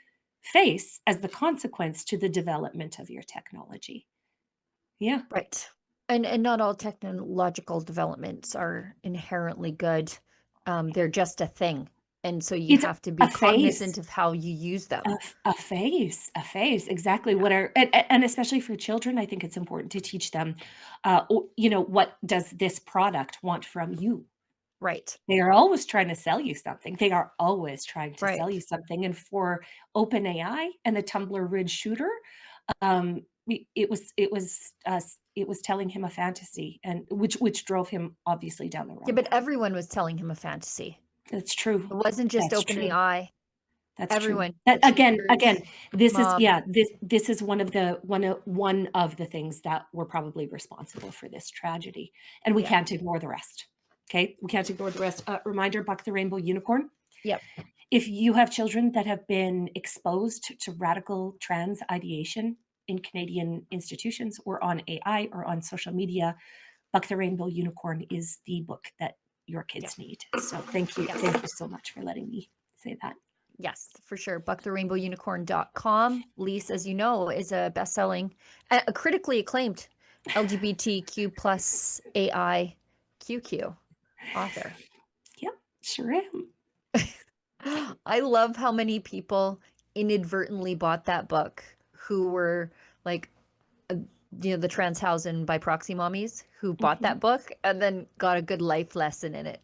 face as the consequence to the development of your technology. Yeah. Right. And not all technological developments are inherently good. They're just a thing. And so you have to be cognizant of how you use them. A phase, exactly. And especially for children, I think it's important to teach them, what does this product want from you? Right. They are always trying to sell you something. They are always trying to sell Right. you something. And for OpenAI and the Tumblr Ridge shooter, it was telling him a fantasy, and which drove him obviously down the Yeah, wrong but path. everyone was telling him a fantasy. That's true. It wasn't just That's true. OpenAI. That's true. Everyone, That, the again, teachers, this is mom. this is one of the things that were probably responsible for this tragedy, and we Yeah. can't ignore the rest. Okay, we can't ignore the rest. Reminder: Buck the Rainbow Unicorn. Yep. If you have children that have been exposed to radical trans ideation in Canadian institutions or on AI or on social media, Buck the Rainbow Unicorn is the book that your kids need. So thank you. Yes. Thank you so much for letting me say that. Yes, for sure. BuckTheRainbowUnicorn.com. Lise, as you know, is a best-selling, a critically acclaimed LGBTQ plus AI QQ author. Yep, sure am. I love how many people inadvertently bought that book who were like, the Transhausen by proxy mommies who bought that book and then got a good life lesson in it.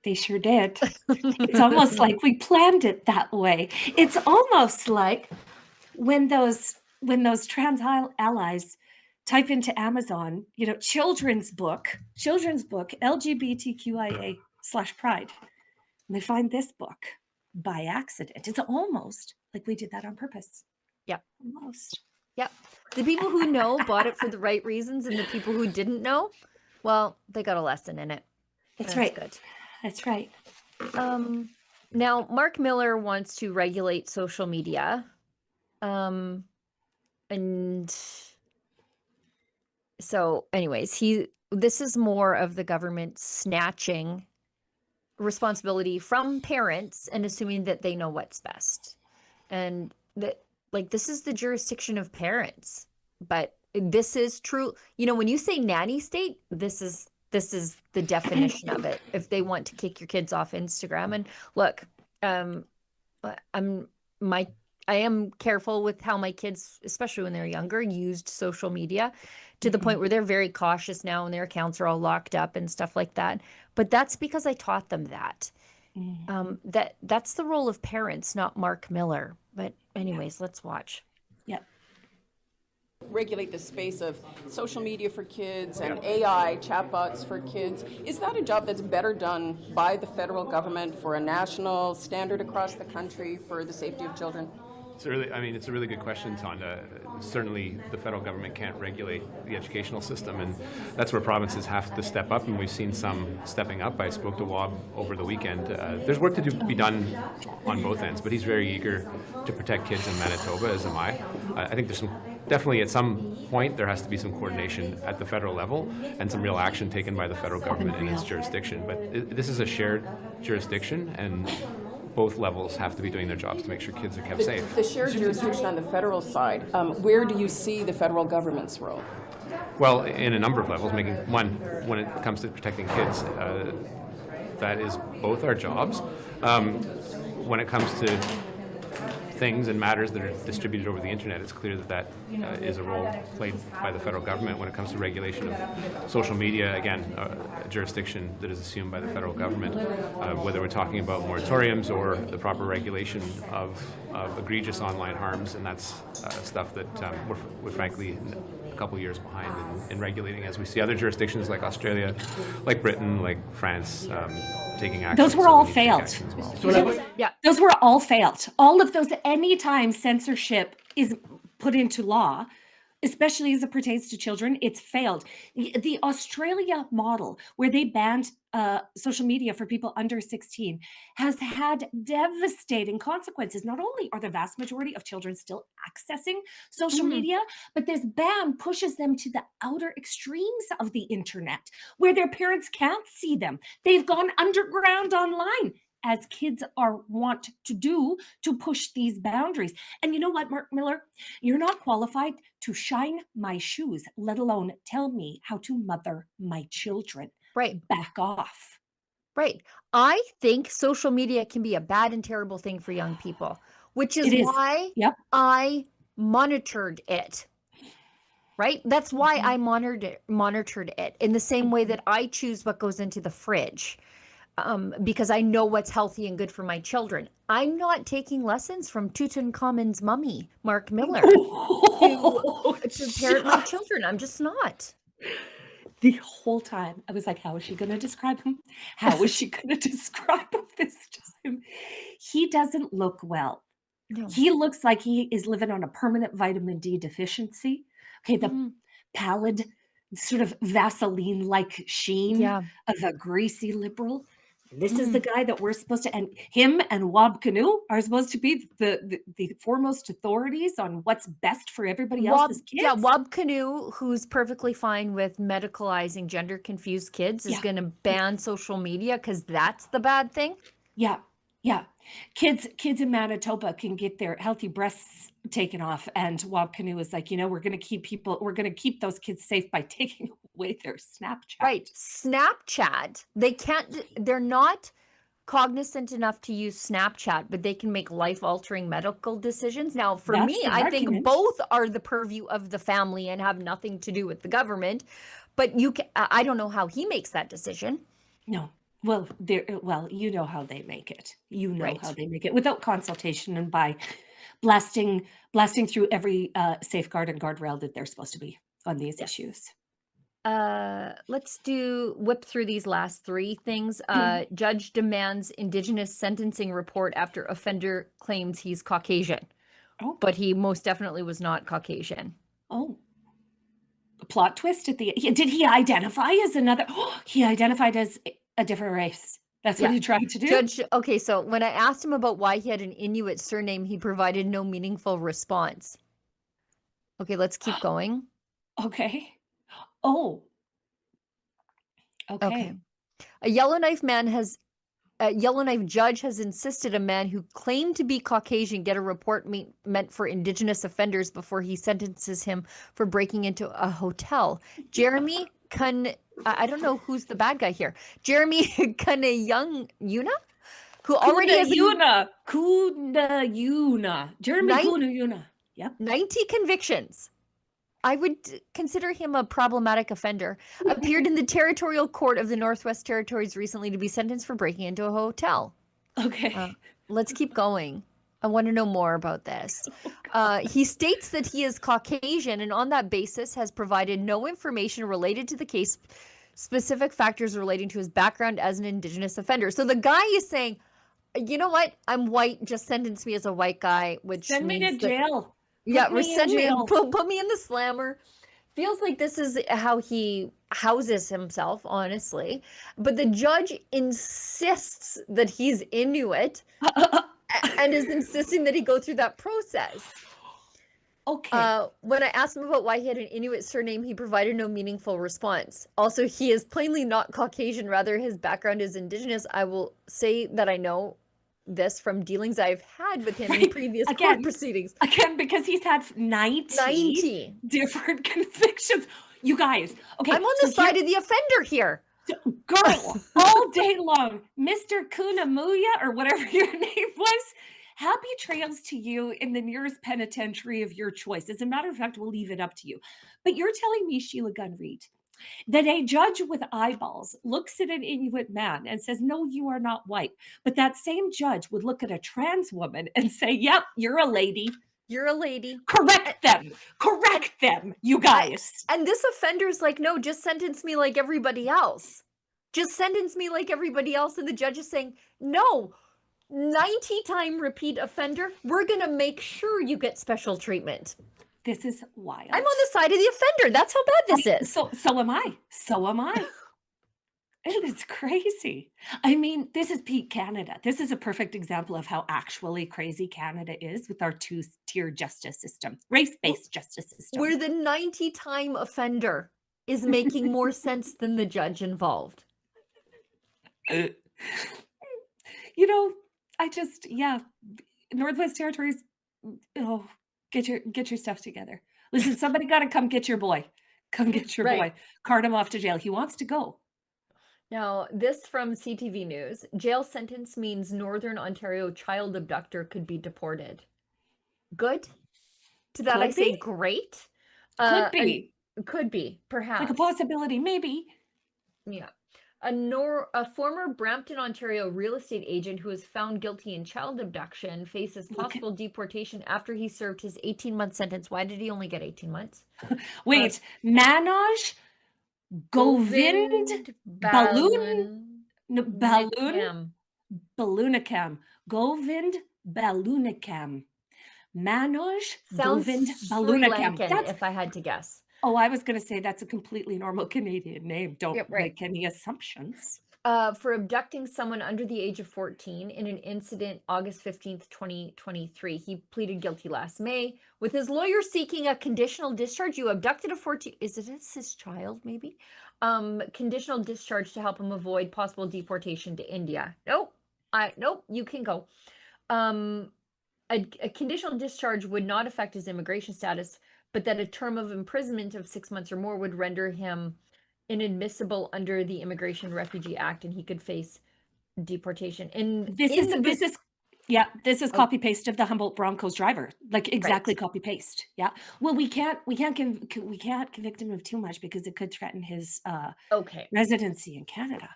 They sure did. It's almost like we planned it that way. It's almost like when those trans allies type into Amazon, children's book, LGBTQIA/pride, and they find this book by accident. It's almost like we did that on purpose. Yep. Almost. Yep. The people who know bought it for the right reasons, and the people who didn't know, well, they got a lesson in it. That's right. Good. That's right. Now, Mark Miller wants to regulate social media. And so anyways, this is more of the government snatching responsibility from parents and assuming that they know what's best. And that, like, this is the jurisdiction of parents. But this is true. When you say nanny state, this is the definition of it. If they want to kick your kids off Instagram, and look, I am careful with how my kids, especially when they're younger, used social media to the point where they're very cautious now and their accounts are all locked up and stuff like that. But that's because I taught them that. That's the role of parents, not Mark Miller. But anyways, let's watch. Yep. Regulate the space of social media for kids and AI chatbots for kids. Is that a job that's better done by the federal government for a national standard across the country for the safety of children? It's a really good question, Tonda. Certainly, the federal government can't regulate the educational system, and that's where provinces have to step up, and we've seen some stepping up. I spoke to Wob over the weekend. There's work to be done on both ends, but he's very eager to protect kids in Manitoba, as am I. I think there's definitely at some point there has to be some coordination at the federal level and some real action taken by the federal government in its jurisdiction. But this is a shared jurisdiction, and both levels have to be doing their jobs to make sure kids are kept safe. The shared jurisdiction on the federal side, where do you see the federal government's role? Well, in a number of levels. One, when it comes to protecting kids, that is both our jobs. When it comes to things and matters that are distributed over the internet, it's clear that is a role played by the federal government. When it comes to regulation of social media, again, a jurisdiction that is assumed by the federal government, whether we're talking about moratoriums or the proper regulation of egregious online harms, and that's stuff that we're frankly a couple years behind in regulating, as we see other jurisdictions like Australia, like Britain, like France, taking action. Those were all failed. Yeah. Those were all failed. All of those, anytime censorship is put into law, especially as it pertains to children, it's failed. The Australia model, where they banned social media for people under 16, has had devastating consequences. Not only are the vast majority of children still accessing social media, but this ban pushes them to the outer extremes of the internet, where their parents can't see them. They've gone underground online, as kids are wont to do, to push these boundaries. And you know what, Mark Miller? You're not qualified to shine my shoes, let alone tell me how to mother my children. Right. Back off. Right. I think social media can be a bad and terrible thing for young people, which is why I monitored it. Right? That's why I monitored it in the same way that I choose what goes into the fridge. because I know what's healthy and good for my children. I'm not taking lessons from Tutankhamun's mummy, Mark Miller, to parent my children. I'm just not. The whole time I was like, how is she going to describe him? How is she going to describe him this time? He doesn't look well. No. He looks like he is living on a permanent vitamin D deficiency. Okay, the pallid, sort of Vaseline-like sheen of a greasy liberal. This is the guy that we're supposed to, and him and Wab Canoe are supposed to be the foremost authorities on what's best for everybody else's kids. Yeah, Wab Canoe, who's perfectly fine with medicalizing gender-confused kids, is going to ban social media because that's the bad thing. Yeah, yeah. Kids in Manitoba can get their healthy breasts taken off, and Wab Canoe is like, we're going to keep those kids safe by taking away their Snapchat. Right, Snapchat. They're not cognizant enough to use Snapchat, but they can make life-altering medical decisions. Now, for me, I think both are the purview of the family and have nothing to do with the government. But I don't know how he makes that decision. No. Well, you know how they make it. You know how they make it without consultation and by blasting through every safeguard and guardrail that they're supposed to be on these issues. Let's whip through these last three things. Judge demands Indigenous sentencing report after offender claims he's Caucasian. Oh. But he most definitely was not Caucasian. Oh. A plot twist at the end. Did he identify as another? He identified as a different race. That's what he tried to do. Okay, so when I asked him about why he had an Inuit surname, he provided no meaningful response. Okay, let's keep going. Okay. Oh. Okay. A Yellowknife judge has insisted a man who claimed to be Caucasian get a report meant for Indigenous offenders before he sentences him for breaking into a hotel. Jeremy I don't know who's the bad guy here. Jeremy Kunayuna, who already has Jeremy Kunayuna. Yep. 90 convictions. I would consider him a problematic offender. Appeared in the Territorial Court of the Northwest Territories recently to be sentenced for breaking into a hotel. Okay. Let's keep going. I want to know more about this. He states that he is Caucasian and on that basis has provided no information related to the case, specific factors relating to his background as an Indigenous offender. So the guy is saying, you know what? I'm white. Just sentence me as a white guy, which send me to jail. Yeah, put me in the slammer. Feels like this is how he houses himself, honestly. But the judge insists that he's Inuit and is insisting that he go through that process. Okay. When I asked him about why he had an Inuit surname, he provided no meaningful response. Also, he is plainly not Caucasian. Rather, his background is Indigenous. I will say that I know this from dealings I've had with him in previous court proceedings. Again, because he's had 90 different convictions. You guys, okay. I'm on the side of the offender here. Girl, all day long. Mr. Kunamuya, or whatever your name was, happy trails to you in the nearest penitentiary of your choice. As a matter of fact, we'll leave it up to you. But you're telling me, Sheila Gunn Reid, that a judge with eyeballs looks at an Inuit man and says, no, you are not white. But that same judge would look at a trans woman and say, yep, you're a lady. You're a lady. Correct them, you guys. And this offender's like, no, just sentence me like everybody else. Just sentence me like everybody else. And the judge is saying, no, 90-time repeat offender, we're going to make sure you get special treatment. This is wild. I'm on the side of the offender. That's how bad this is. So am I. And it's crazy. I mean, this is peak Canada. This is a perfect example of how actually crazy Canada is with our two-tier justice system, race-based justice system. Where the 90-time offender is making more sense than the judge involved. Northwest Territories, get your stuff together. Listen, somebody got to come get your boy. Come get your boy. Cart him off to jail. He wants to go. Now, this from CTV News. Jail sentence means Northern Ontario child abductor could be deported. Good? To that I say great. Could be. Could be, perhaps. Like a possibility, maybe. Yeah. A former Brampton, Ontario real estate agent who was found guilty in child abduction faces possible deportation after he served his 18-month sentence. Why did he only get 18 months? Wait, Manoj Govind Balloonicam. Govind Balloonicam. Manoj Sounds Govind Sri Balloonicam. Lankan, if I had to guess. Oh, I was going to say that's a completely normal Canadian name. Don't Yep, right. make any assumptions. For abducting someone under the age of 14 in an incident August 15th, 2023. He pleaded guilty last May with his lawyer seeking a conditional discharge. You abducted a 14, is it his child maybe? Conditional discharge to help him avoid possible deportation to India. Nope, you can go. A conditional discharge would not affect his immigration status, but that a term of imprisonment of 6 months or more would render him inadmissible under the Immigration Refugee Act, and he could face deportation. And this is copy paste of the Humboldt Broncos driver, like exactly copy paste. Yeah. Well, we can't convict him of too much because it could threaten his residency in Canada.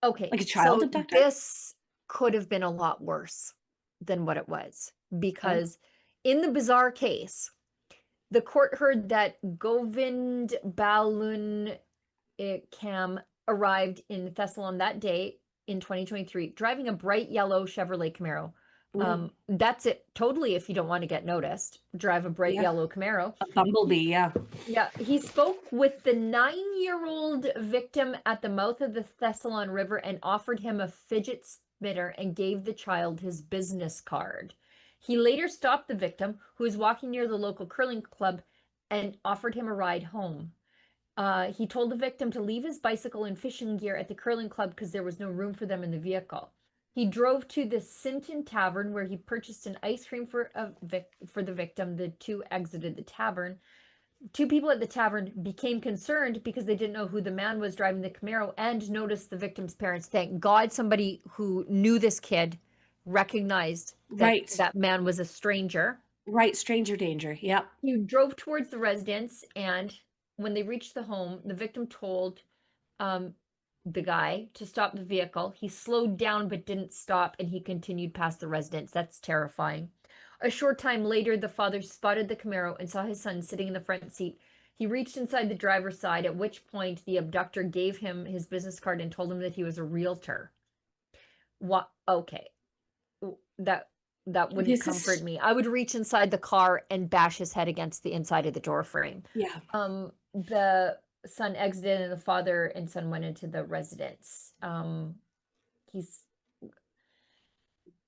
Okay. Like a child abductor. This could have been a lot worse than what it was, because in the bizarre case, the court heard that Govind Balloonicam arrived in Thessalon that day in 2023, driving a bright yellow Chevrolet Camaro. That's it totally if you don't want to get noticed. Drive a bright yellow Camaro. A bumblebee, yeah. Yeah, he spoke with the 9-year-old victim at the mouth of the Thessalon River and offered him a fidget spinner and gave the child his business card. He later stopped the victim, who was walking near the local curling club, and offered him a ride home. He told the victim to leave his bicycle and fishing gear at the curling club because there was no room for them in the vehicle. He drove to the Sinton Tavern, where he purchased an ice cream for the victim. The two exited the tavern. Two people at the tavern became concerned because they didn't know who the man was driving the Camaro and noticed the victim's parents. Thank God somebody who knew this kid recognized that that man was a stranger. Right, stranger danger, yeah. He drove towards the residence, and when they reached the home, the victim told the guy to stop the vehicle. He slowed down but didn't stop, and he continued past the residence. That's terrifying. A short time later, the father spotted the Camaro and saw his son sitting in the front seat. He reached inside the driver's side, at which point the abductor gave him his business card and told him that he was a realtor. What? Okay. That wouldn't comfort me. I would reach inside the car and bash his head against the inside of the door frame. Yeah. The son exited and the father and son went into the residence.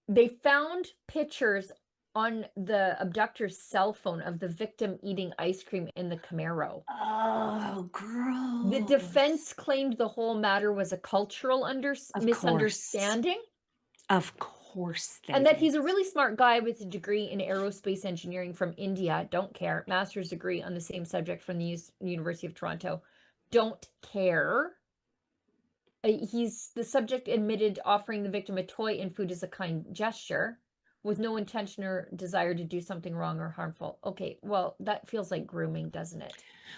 They found pictures on the abductor's cell phone of the victim eating ice cream in the Camaro. Oh, gross. The defense claimed the whole matter was a cultural misunderstanding. Of course. And that he's a really smart guy with a degree in aerospace engineering from India. Don't care. Master's degree on the same subject from the University of Toronto. Don't care. The subject admitted offering the victim a toy and food as a kind gesture, with no intention or desire to do something wrong or harmful. Okay, well, that feels like grooming, doesn't it?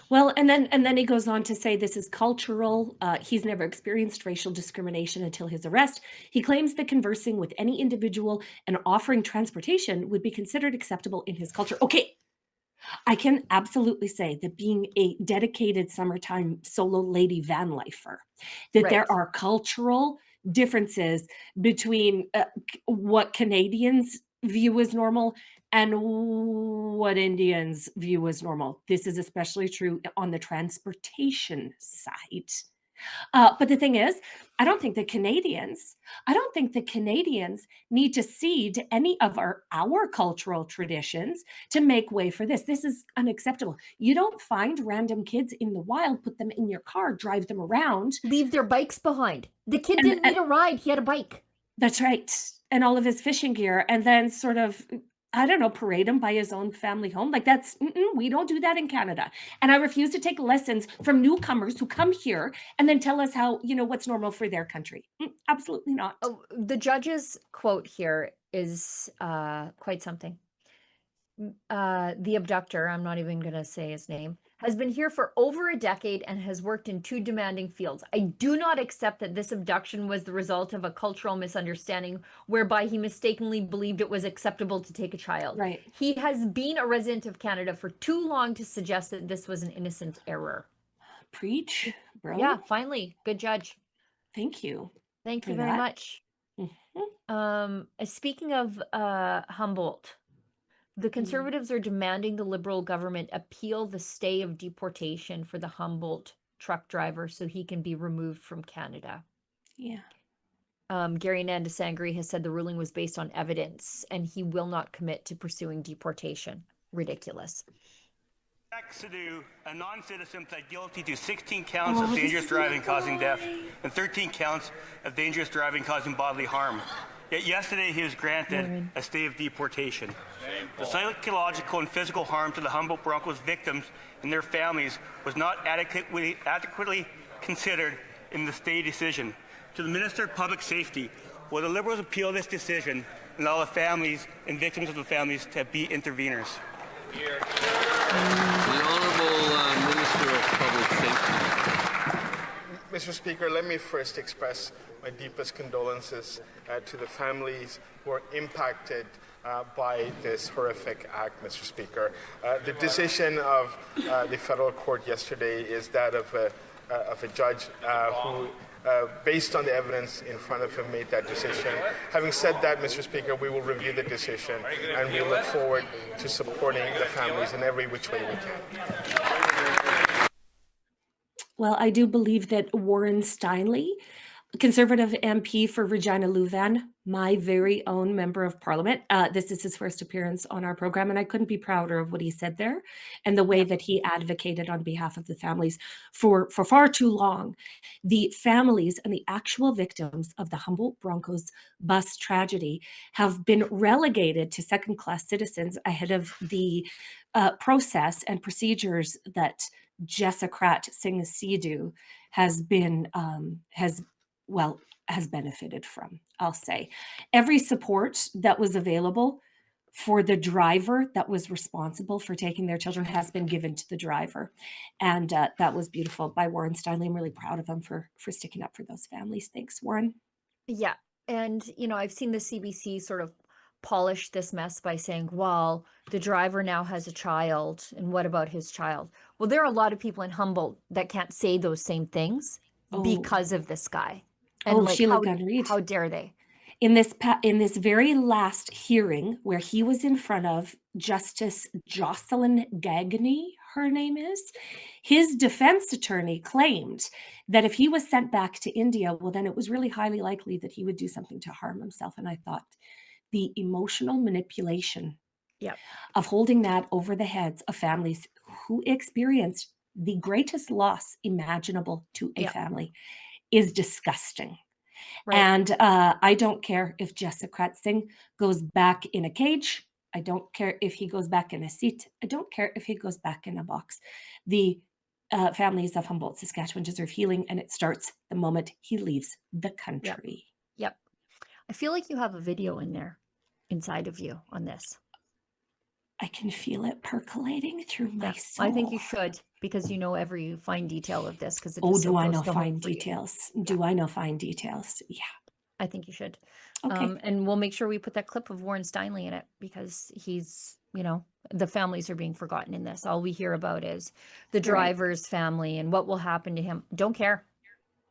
Well, and then he goes on to say this is cultural. He's never experienced racial discrimination until his arrest. He claims that conversing with any individual and offering transportation would be considered acceptable in his culture. Okay, I can absolutely say that being a dedicated summertime solo lady van lifer, that there are cultural differences between what Canadians view as normal and what Indians view as normal. This is especially true on the transportation side. But the thing is, I don't think the Canadians need to cede any of our cultural traditions to make way for this. This is unacceptable. You don't find random kids in the wild, put them in your car, drive them around. Leave their bikes behind. The kid didn't need a ride. He had a bike. That's right. And all of his fishing gear. And then sort of, I don't know, parade him by his own family home. Like we don't do that in Canada. And I refuse to take lessons from newcomers who come here and then tell us how, what's normal for their country. Absolutely not. Oh, the judge's quote here is quite something. the abductor, I'm not even going to say his name, has been here for over a decade and has worked in 2 demanding fields. I do not accept that this abduction was the result of a cultural misunderstanding whereby he mistakenly believed it was acceptable to take a child. Right. He has been a resident of Canada for too long to suggest that this was an innocent error. Preach, bro. Yeah, finally, good judge. Thank you. Thank for you very that. much. Mhm. Speaking of Humboldt, the Conservatives are demanding the Liberal government appeal the stay of deportation for the Humboldt truck driver so he can be removed from Canada. Yeah. Gary Nandasangri has said the ruling was based on evidence and he will not commit to pursuing deportation. Ridiculous. A non-citizen pled guilty to 16 counts of dangerous driving causing death and 13 counts of dangerous driving causing bodily harm. Yet yesterday he was granted a stay of deportation. The psychological and physical harm to the Humboldt Broncos victims and their families was not adequately considered in the stay decision. To the Minister of Public Safety, will the Liberals appeal this decision and allow the families and victims of the families to be interveners? The Honourable Minister of Public Safety. Mr. Speaker, let me first express my deepest condolences to the families who are impacted by this horrific act, Mr. Speaker. The decision of the federal court yesterday is that of a judge who, based on the evidence in front of him, made that decision. Having said that, Mr. Speaker, we will review the decision and we look forward to supporting the families in every which way we can. Well, I do believe that Warren Steinley, Conservative MP for Regina Louvain, my very own member of Parliament. This is his first appearance on our program, and I couldn't be prouder of what he said there and the way that he advocated on behalf of the families for far too long. The families and the actual victims of the Humboldt Broncos bus tragedy have been relegated to second-class citizens ahead of the process and procedures that Jessica Singh Sidhu has benefited from. I'll say every support that was available for the driver that was responsible for taking their children has been given to the driver, and that was beautiful by Warren Steinley. I'm really proud of him for sticking up for those families. Thanks, Warren. Yeah, and I've seen the CBC sort of polish this mess by saying, well, the driver now has a child, and what about his child? Well, there are a lot of people in Humboldt that can't say those same things because of this guy. And Sheila Gunn Reid. How dare they? In this very last hearing where he was in front of Justice Jocelyn Gagne, her name is, his defense attorney claimed that if he was sent back to India, well, then it was really highly likely that he would do something to harm himself. And I thought the emotional manipulation of holding that over the heads of families who experienced the greatest loss imaginable to a family is disgusting. Right. And I don't care if Jessica Singh goes back in a cage. I don't care if he goes back in a seat. I don't care if he goes back in a box. The families of Humboldt, Saskatchewan deserve healing, and it starts the moment he leaves the country. Yep. I feel like you have a video in there inside of you on this. I can feel it percolating through my soul. I think you should, because you know every fine detail of this. Because do I know fine details? Do I know fine details? Yeah. I think you should. Okay. And we'll make sure we put that clip of Warren Steinley in it, because he's, the families are being forgotten in this. All we hear about is the driver's family and what will happen to him. Don't care.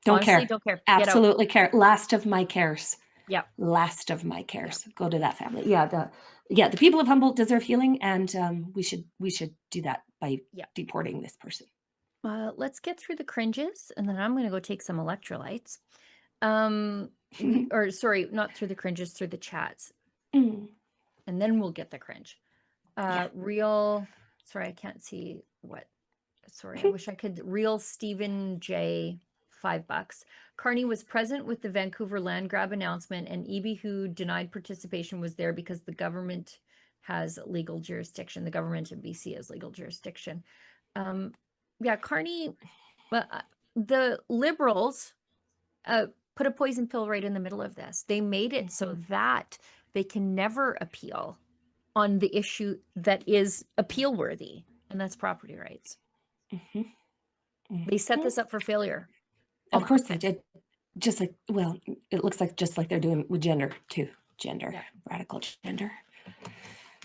Honestly, don't care. Absolutely care. Last of my cares. Yeah. Last of my cares. Go to that family. The people of Humboldt deserve healing, and we should do that by deporting this person. Let's get through the cringes, and then I'm going to go take some electrolytes. Or sorry, not through the cringes, through the chats. And then we'll get the cringe. Sorry, I can't see what. Sorry, I wish I could. Real Stephen J. $5. Carney was present with the Vancouver land grab announcement, and Eby, who denied participation, was there because the government has legal jurisdiction. The government of BC has legal jurisdiction. Carney, the Liberals put a poison pill right in the middle of this. They made it so that they can never appeal on the issue that is appeal worthy, and that's property rights. They set this up for failure. Of course they did. Just like, well, it looks like just like they're doing with gender too. Gender, radical gender.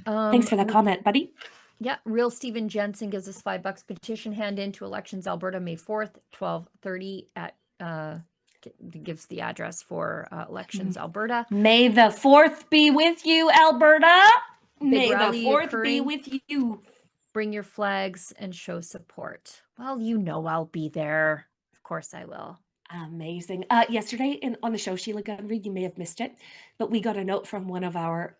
Thanks for that comment, buddy. Yeah, real Stephen Jensen gives us $5. Petition hand in to Elections Alberta, May 4th, 12:30 at gives the address for Elections Alberta. May the 4th be with you, Alberta. May the rally 4th be occurring. with you. Bring your flags and show support. Well, you know I'll be there. Of course I will. Amazing. Yesterday on the show, Sheila Gunn, Reid, you may have missed it, but we got a note from one of our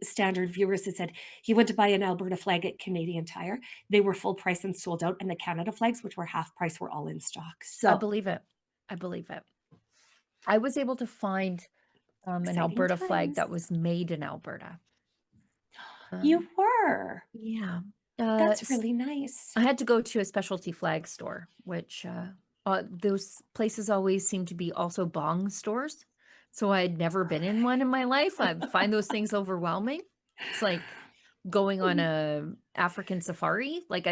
standard viewers that said he went to buy an Alberta flag at Canadian Tire. They were full price and sold out, and the Canada flags, which were half price, were all in stock. So I believe it. I believe it. I was able to find an Alberta flag that was made in Alberta. You were? Yeah. That's really nice. I had to go to a specialty flag store, which those places always seem to be also bong stores. So I had never been in one in my life. I find those things overwhelming. It's like going on a African safari. Like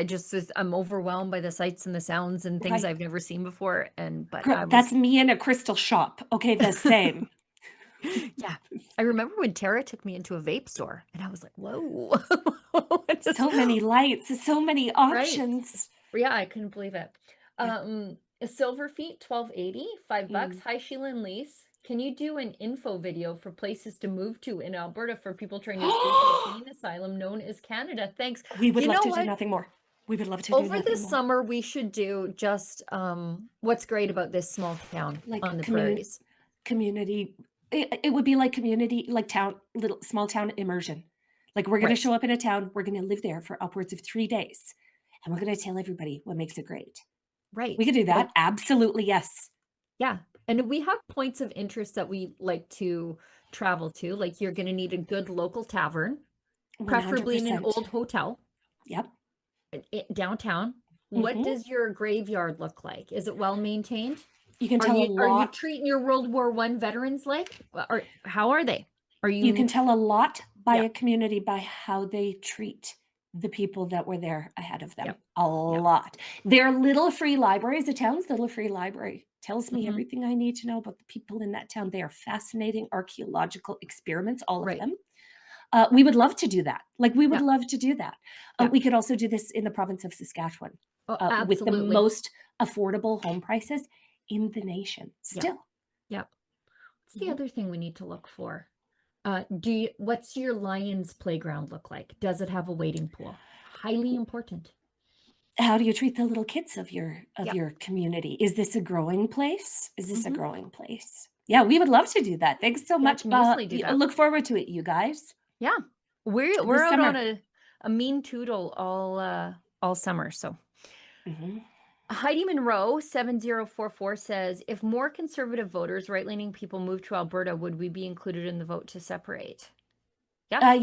I'm overwhelmed by the sights and the sounds and things I've never seen before. That's me in a crystal shop. Okay, the same. Yeah. I remember when Tara took me into a vape store and I was like, whoa. So many lights, so many options. Right. Yeah, I couldn't believe it. A Silver Feet, $12.80, $5. Hi, Sheila and Lise. Can you do an info video for places to move to in Alberta for people trying to escape the insane asylum known as Canada? Thanks. We would love to do nothing more. We would love to do Over nothing this more. summer, we should do just what's great about this small town on the prairies. Community. It would be like community, like town, little small town immersion. Like we're going to show up in a town. We're going to live there for upwards of 3 days. And we're going to tell everybody what makes it great. Right. We could do that. Absolutely. Yes. Yeah. And we have points of interest that we like to travel to. Like you're going to need a good local tavern, preferably in an 100%. old hotel. Yep. Downtown. What does your graveyard look like? Is it well maintained? You can tell a lot. Are you treating your World War I veterans like? Or how are they? You can tell a lot by a community by how they treat the people that were there ahead of them. A lot. Their little free libraries, the town's little free library tells me everything I need to know about the people in that town. They are fascinating archaeological experiments, all of them. We would love to do that. Like we would love to do that. We could also do this in the province of Saskatchewan with the most affordable home prices in the nation still. Yeah. What's the other thing we need to look for? What's your Lions playground look like? Does it have a wading pool? Highly important. How do you treat the little kids of your community? Is this a growing place? Is this a growing place? Yeah, we would love to do that. Thanks so much. I look forward to it, you guys. Yeah. We're out on a mean toodle all summer, so. Heidi Monroe 7044 says, if more conservative voters, right-leaning people move to Alberta, would we be included in the vote to separate? Yeah.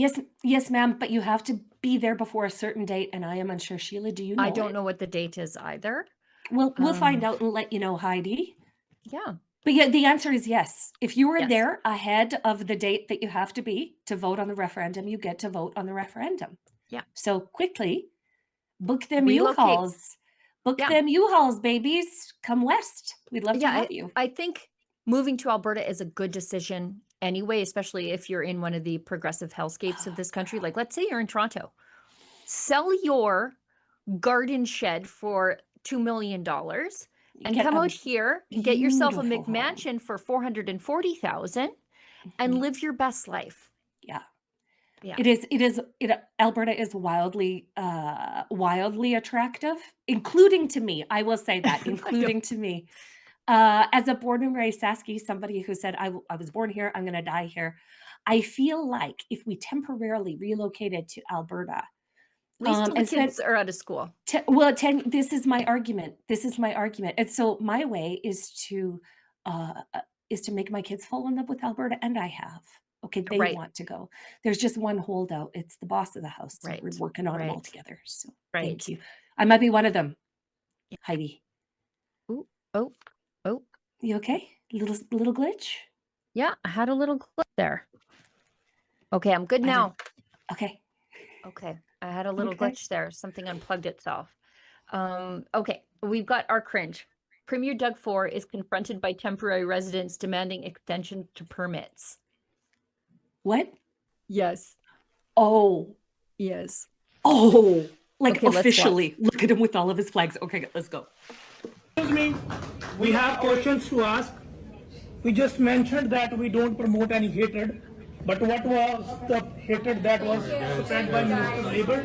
Yes, ma'am. But you have to be there before a certain date, and I am unsure. Sheila, do you know? I don't know what the date is either. We'll find out and let you know, Heidi. Yeah. But yeah, the answer is yes. If you were there ahead of the date that you have to be to vote on the referendum, you get to vote on the referendum. Yeah. So quickly, book them U-Hauls. Book them U-Hauls, babies. Come west. We'd love to have you. I think moving to Alberta is a good decision anyway, especially if you're in one of the progressive hellscapes of this country. Like, let's say you're in Toronto. Sell your garden shed for $2 million and come out here and get yourself a McMansion for $440,000 and live your best life. Yeah. Yeah. Alberta is wildly attractive, including to me. I will say that, including to me. As a born and raised Sasky, somebody who said, I was born here, I'm going to die here. I feel like if we temporarily relocated to Alberta, at least till the kids are out of school. This is my argument. And so my way is to make my kids fall in love with Alberta, and I have. Okay, they want to go. There's just one holdout. It's the boss of the house. So we're working on it all together. So thank you. I might be one of them. Heidi. Oh. You okay? Little glitch? Yeah, I had a little glitch there. Okay, I'm good now. Okay. Okay, I had a little Okay. glitch there. Something unplugged itself. Okay, we've got our cringe. Premier Doug Ford is confronted by temporary residents demanding extension to permits. What? Yes. Oh. Yes. Oh. Like Okay, let's watch. officially. Look at him with all of his flags. Okay, let's go. Excuse me, we have questions to ask. We just mentioned that we don't promote any hatred, but what was the hatred that was spread by Minister Labour?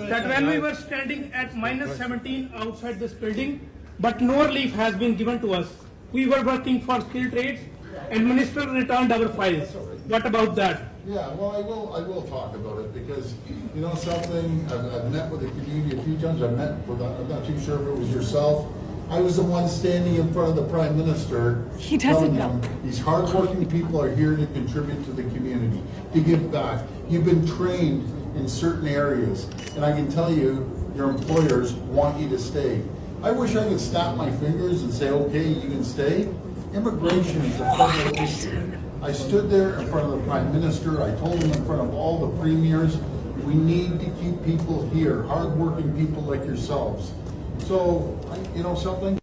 That when we were standing at -17 outside this building, but no relief has been given to us. We were working for skilled trades, and Minister returned our files. What about that? Yeah, well, I will talk about it because, you know something, I've met with the community a few times. I'm not too sure if it was yourself. I was the one standing in front of the Prime Minister. He doesn't know. These hardworking people are here to contribute to the community, to give back. You've been trained in certain areas, and I can tell you, your employers want you to stay. I wish I could snap my fingers and say, okay, you can stay. Immigration is a federal issue. I stood there in front of the Prime Minister. I told him in front of all the premiers, we need to keep people here, hardworking people like yourselves. So, you know something?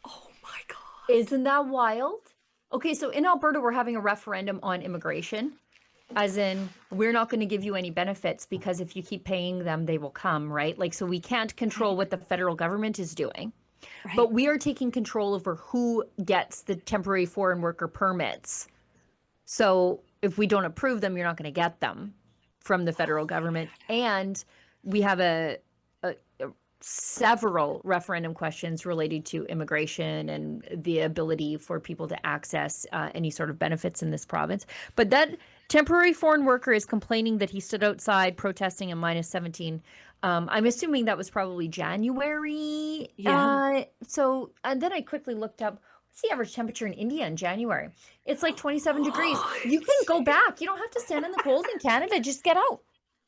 Oh my God. Isn't that wild? Okay, so in Alberta, we're having a referendum on immigration, as in, we're not going to give you any benefits because if you keep paying them, they will come, right? Like, so we can't control what the federal government is doing. Right. But we are taking control over who gets the temporary foreign worker permits. So if we don't approve them, you're not going to get them from the federal government. And we have several referendum questions related to immigration and the ability for people to access any sort of benefits in this province. But that temporary foreign worker is complaining that he stood outside protesting in -17. I'm assuming that was probably January. Yeah. And then I quickly looked up, what's the average temperature in India in January? It's like 27 degrees. You can go back. You don't have to stand in the cold in Canada. Just get out.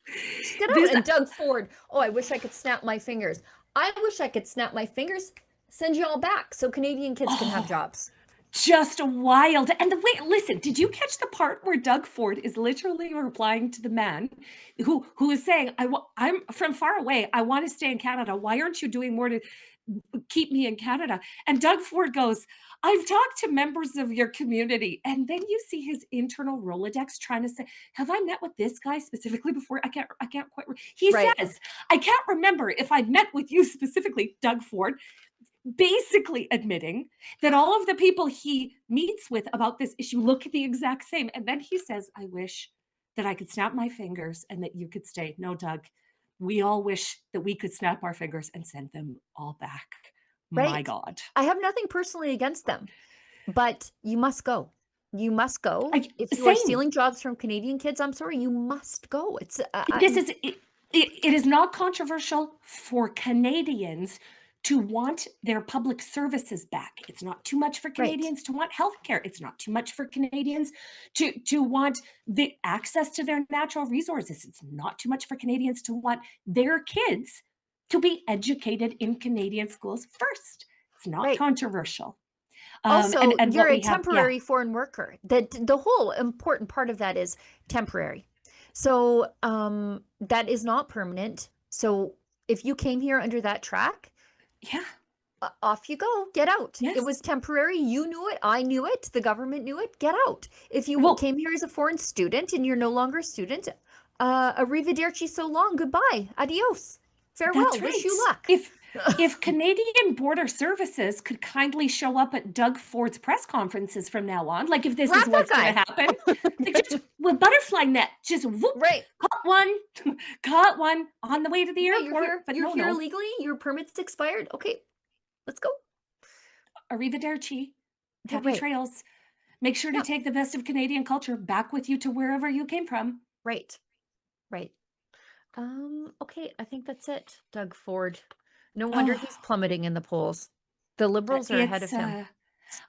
Just get out. And Doug Ford, oh, I wish I could snap my fingers. I wish I could snap my fingers, send you all back so Canadian kids can have jobs. Just wild. And listen, did you catch the part where Doug Ford is literally replying to the man who is saying, I'm from far away. I want to stay in Canada. Why aren't you doing more to keep me in Canada? And Doug Ford goes, I've talked to members of your community. And then you see his internal Rolodex trying to say, have I met with this guy specifically before? I can't quite. He says, I can't remember if I met with you specifically, Doug Ford, basically admitting that all of the people he meets with about this issue look the exact same. And then he says, I wish that I could snap my fingers and that you could stay. No, Doug, we all wish that we could snap our fingers and send them all back. Right. My God. I have nothing personally against them, but you must go. You must go. If you are Same. stealing jobs from Canadian kids, I'm sorry, you must go. It is not controversial for Canadians to want their public services back. It's not too much for Canadians to want healthcare. It's not too much for Canadians to want the access to their natural resources. It's not too much for Canadians to want their kids to be educated in Canadian schools first. It's not controversial. Also, and you're what a we have- temporary foreign worker. The whole important part of that is temporary. So that is not permanent. So if you came here under that track, off you go. Get out. Yes. It was temporary. You knew it. I knew it. The government knew it. Get out. If you came here as a foreign student and you're no longer a student, arrivederci so long. Goodbye. Adios. Farewell. That's Wish you right. luck. If Canadian Border Services could kindly show up at Doug Ford's press conferences from now on, like if this is what's going to happen, like just with butterfly net, just whoop, caught one on the way to the airport. You're here legally. Your permit's expired. Okay, let's go. Arrivederci. Happy trails. Make sure to take the best of Canadian culture back with you to wherever you came from. Right. Okay, I think that's it. Doug Ford. No wonder he's plummeting in the polls. The Liberals are ahead of him.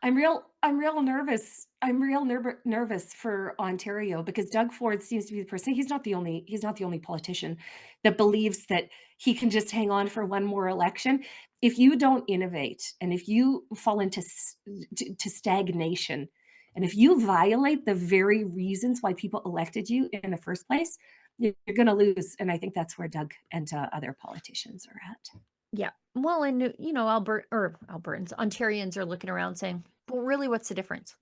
I'm real nervous. I'm real nervous for Ontario because Doug Ford seems to be the person. He's not the only politician that believes that he can just hang on for one more election. If you don't innovate and if you fall into stagnation, and if you violate the very reasons why people elected you in the first place, you're going to lose. And I think that's where Doug and other politicians are at. Yeah. Well, and Albertans, Ontarians are looking around saying, well, really, what's the difference?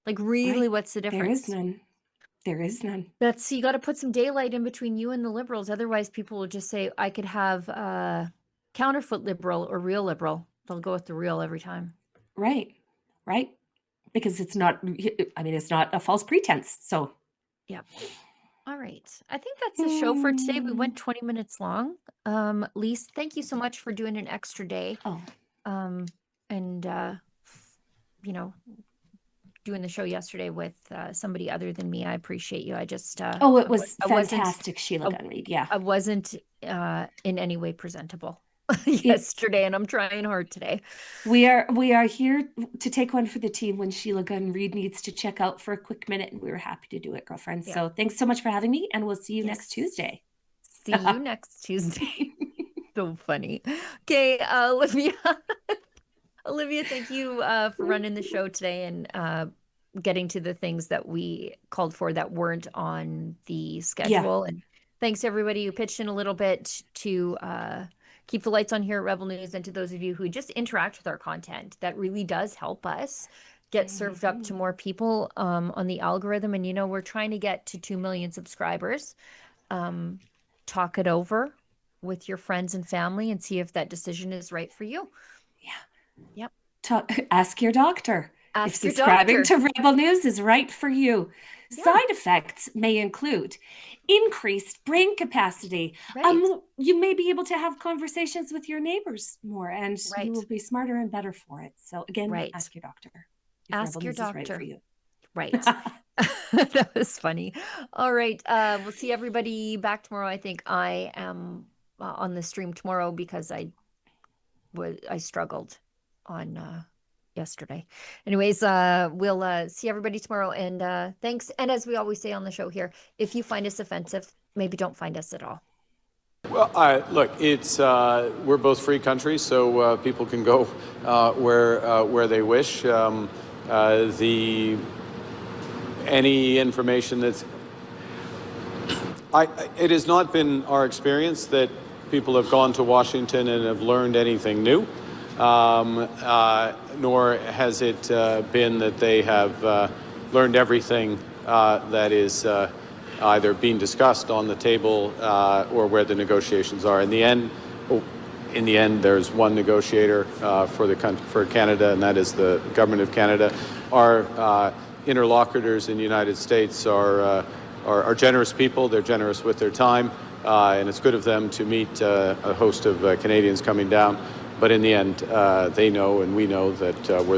Like, really, Right. what's the difference? There is none. There is none. You got to put some daylight in between you and the Liberals. Otherwise, people will just say, I could have counterfeit Liberal or real Liberal. They'll go with the real every time. Right. Right. Because it's not, I mean, it's not a false pretense. So. Yeah. All right. I think that's the show for today. We went 20 minutes long. Lise, thank you so much for doing an extra day. Oh. Doing the show yesterday with somebody other than me. I appreciate you. I just it was fantastic, Sheila Gunn Reid. Yeah. I wasn't in any way presentable yesterday, and I'm trying hard today. We are here to take one for the team when Sheila Gunn Reid needs to check out for a quick minute, and we were happy to do it, girlfriend. Yeah. So thanks so much for having me, and we'll see you next Tuesday. See you next Tuesday. So funny. Okay, Olivia, thank you for running the show today and getting to the things that we called for that weren't on the schedule. Yeah. And thanks to everybody who pitched in a little bit to keep the lights on here at Rebel News, and to those of you who just interact with our content. That really does help us get served up to more people on the algorithm. And, we're trying to get to 2 million subscribers. Talk it over with your friends and family and see if that decision is right for you. Yeah. Yep. Ask your doctor. If subscribing to Rebel News is right for you. Yeah. Side effects may include increased brain capacity. Right. You may be able to have conversations with your neighbors more, and you will be smarter and better for it. So again, ask your doctor. Ask your doctor. Right for you. Right. That was funny. All right. We'll see everybody back tomorrow. I think I am on the stream tomorrow because I struggled on yesterday. Anyways, we'll see everybody tomorrow, and thanks. And as we always say on the show here, if you find us offensive, maybe don't find us at all. Well, look, it's we're both free countries, so people can go where they wish. Any information that's it has not been our experience that people have gone to Washington and have learned anything new. Nor has it been that they have learned everything that is either being discussed on the table or where the negotiations are. In the end, there's one negotiator for Canada, and that is the Government of Canada. Our interlocutors in the United States are generous people. They're generous with their time, and it's good of them to meet a host of Canadians coming down. But in the end, they know and we know that we're